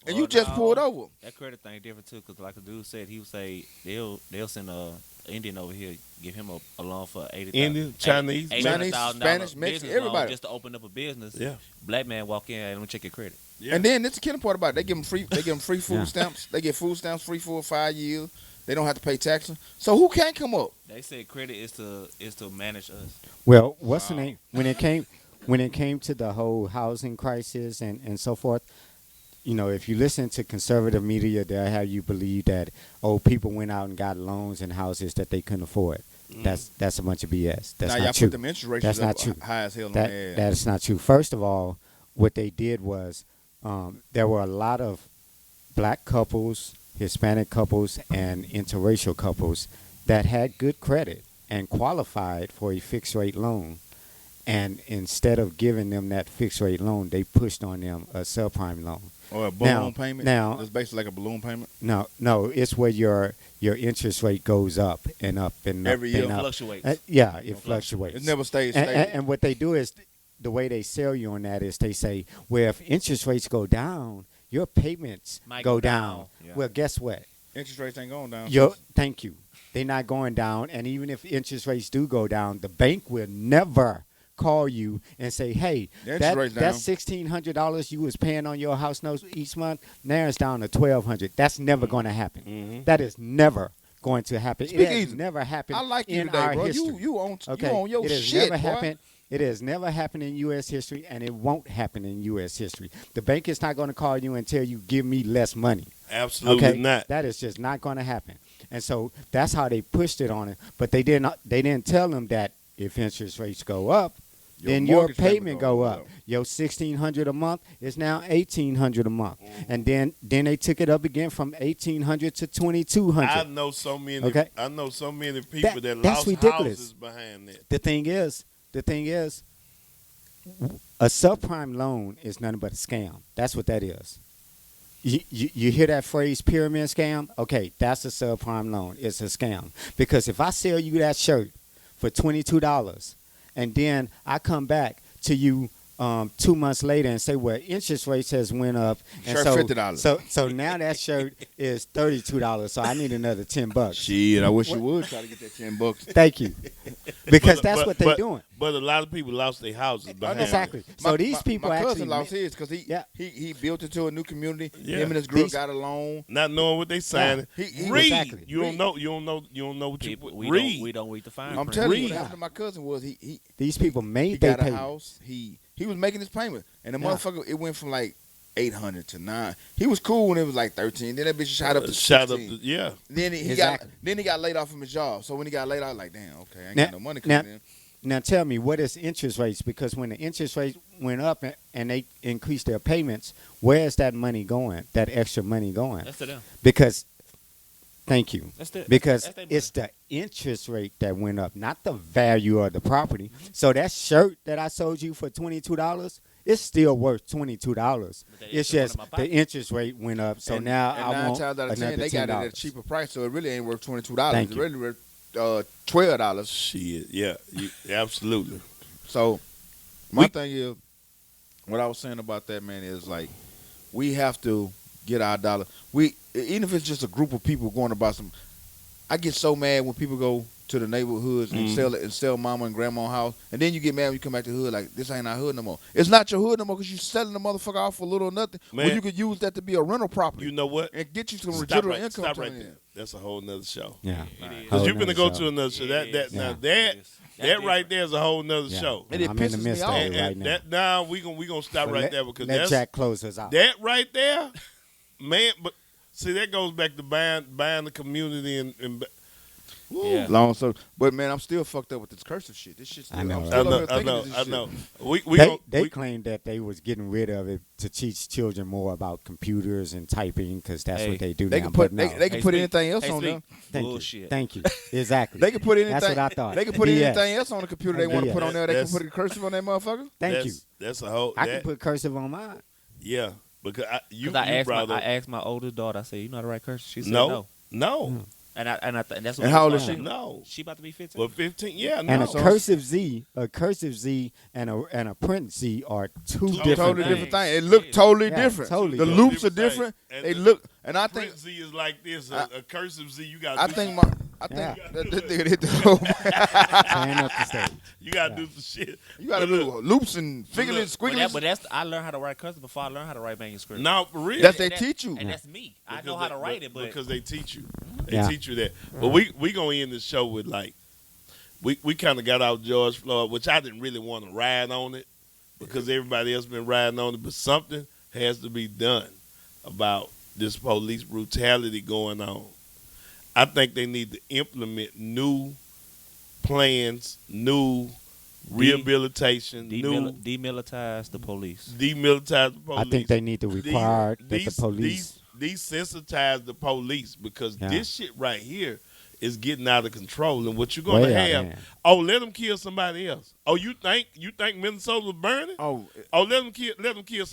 Well, you just no. pulled over. That credit thing different too, because like the dude said, he would say they'll send a Indian over here, give him a loan for $80,000. Indian, Chinese, Spanish, Mexican, everybody. just to open up a business. Yeah. Black man walk in and let me check your credit. Yeah. And then that's the killing part about it. They give them free food Yeah. stamps. They get food stamps free for 5 years. They don't have to pay taxes. So who can't come up? They said credit is to manage us. Well, what's the name? When it came to the whole housing crisis and so forth, you know, if you listen to conservative media, they'll have you believe that people went out and got loans and houses that they couldn't afford. That's a bunch of BS. That's now not y'all true. put them interest rates That's up not true. high as hell on That their ass. that's not true. First of all, what they did was there were a lot of black couples, Hispanic couples, and interracial couples that had good credit and qualified for a fixed rate loan. And instead of giving them that fixed rate loan, they pushed on them a subprime loan. Or a balloon Now- payment. now- It's basically like a balloon payment. No, it's where your interest rate goes up and up and up Every year. and up. Fluctuates. Yeah, it fluctuates. It never stays And, stable. and what they do is, the way they sell you on that is they say, well, if interest rates go down, your payments Might go go down. down. Yeah. Well, guess what? Interest rates ain't going down. Thank you. They're not going down. And even if interest rates do go down, the bank will never call you and say, hey, The interest rate's that down. $1,600 you was paying on your house notes each month, now it's down to $1,200. That's never going to happen. Mhm. That is never going to happen. Speak It has easy. never happened I like you in today, our bro. history. You on Okay, you on your it has shit, never boy. happened. It has never happened in U.S. history, and it won't happen in U.S. history. The bank is not going to call you and tell you, give me less money. Absolutely Okay, not. that is just not going to happen. And so that's how they pushed it on it. But they didn't tell them that if interest rates go up, then your mortgage payment go up. Your $1,600 a month is now $1,800 a month, and then they took it up again from $1,800 to I $2,200. know so many. Okay. I know so many people that that's lost ridiculous. houses behind that. The thing is, a subprime loan is nothing but a scam. That's what that is. You hear that phrase, pyramid scam? Okay, that's a subprime loan. It's a scam. Because if I sell you that shirt for $22 and then I come back to you 2 months later and say, well, interest rates has went up, and Shirt so $50. so now that shirt is $32. So I need another $10. Shit, I wish you would try to get that $10. Thank you, because that's what they're doing. But a lot of people lost their houses behind Exactly. So these people my actually cousin lost his because he built it to a new community. Yeah. Him and his girl got a loan. not knowing what they signing. He read. Exactly. You don't know what People, you we read. don't we don't read the fine I'm print. telling you, what Read. happened to my cousin was he These people made got their a pay. house. He was making his payment, and the Yeah. motherfucker, it went from like 800 to 9. He was cool when it was like 13. Then that bitch shot up to 16. Yeah. Then he Exactly. got laid off from his job. So when he got laid off, like damn, okay, I ain't Now- got no money coming in. Now tell me, what is interest rates? Because when the interest rates went up and they increased their payments, where is that money going? That extra money going? That's to them. Because, thank you. Because that's their it's the interest rate that went up, not the value of the property. So that shirt that I sold you for $22, it's still worth $22. But that It's extra just went in my the pocket. interest rate went up. So now and I 9 want times out of 10, another they got it at a $10. cheaper price, so it really ain't worth $22. Thank It's you. really worth $12. Shit. Yeah. Absolutely. So my thing is, what I was saying about that, man, is like we have to get our dollar. Even if it's just a group of people going about some. I get so mad when people go to the neighborhoods and sell mama and grandma house, and then you get mad when you come back to the hood like this ain't our hood no more. It's not your hood no more because you selling the motherfucker off for little or nothing. Man. When you could use that to be a rental property. You know what? And get you some Stop residual right, income. stop coming right there. in. That's a whole nother show. Yeah. Because you're gonna go to another show. That right there is a whole nother Yeah. show. And it I'm in the pisses midst me of off. it right now. That now we gonna stop So right let- there because let that's Jack close us out. that right there, man. But see, that goes back to buying the community and Yeah. Long so, but man, I'm still fucked up with this cursive shit. This shit's still, I know. I'm I still know, over here I thinking know, of this I shit. know. They claimed that they was getting rid of it to teach children more about computers and typing because that's Hey, what they do They now. can put but no. they can Hey, put Speak. anything else Hey, on Speak. them. Thank Bullshit. you. Thank you. Exactly. They can put anything. That's what I thought. They can put BS. anything else on the computer they want to BS. put on there. They can That's- put a cursive on that motherfucker. Thank you. That's a whole. I can put cursive on mine. Yeah, because you I brought up. asked my oldest daughter. I said, "You know how to write cursive?" She said, No, "No." no, And that's what. And how old we is started she? doing. no. She about to be 15. Well, 15. Yeah, And no. a cursive Z and a print Z are two different Totally things. different thing. It look totally Yeah, different. totally The different. loops are Different different. thing. They And look, and I think Print Z is like this. I- A cursive Z, you got. I think that nigga hit the whole. Stand up the stage. you got to do some shit. You got to But look, do loops and figures and But, squiggles. that's I learned how to write cursive before I learned how to write manuscript. No, for real. That's they And that- teach you. and that's me. I Because know how they- to write it, but because they teach you. They Yeah. teach you that. But we gonna end the show with like we kind of got out George Floyd, which I didn't really want to ride on it because everybody else been riding on it. But something has to be done about this police brutality going on. I think they need to implement new plans, new rehabilitation, new demilitarize the police. demilitarize the police. I think they need to require that the police. Desensitize the police because Yeah. this shit right here is getting out of control. And what you're going Way to out of have, hand. let them kill somebody else. Oh, you think Minnesota's burning? Oh, Let them kill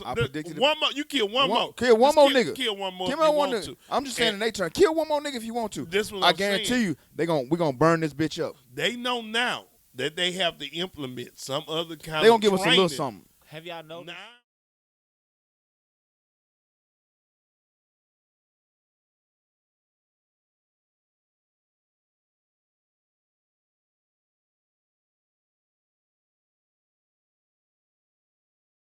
I predicted it. one more. You kill one more. Kill one Just more nigga. Kill one more. Kill if you one want nigga. to. I'm just saying And in their turn. Kill one more nigga if you want to. This what I I'm guarantee saying. you, we're gonna burn this bitch up. They know now that they have to implement some other kind They of gonna give us a little training. something. Have y'all noticed? Now-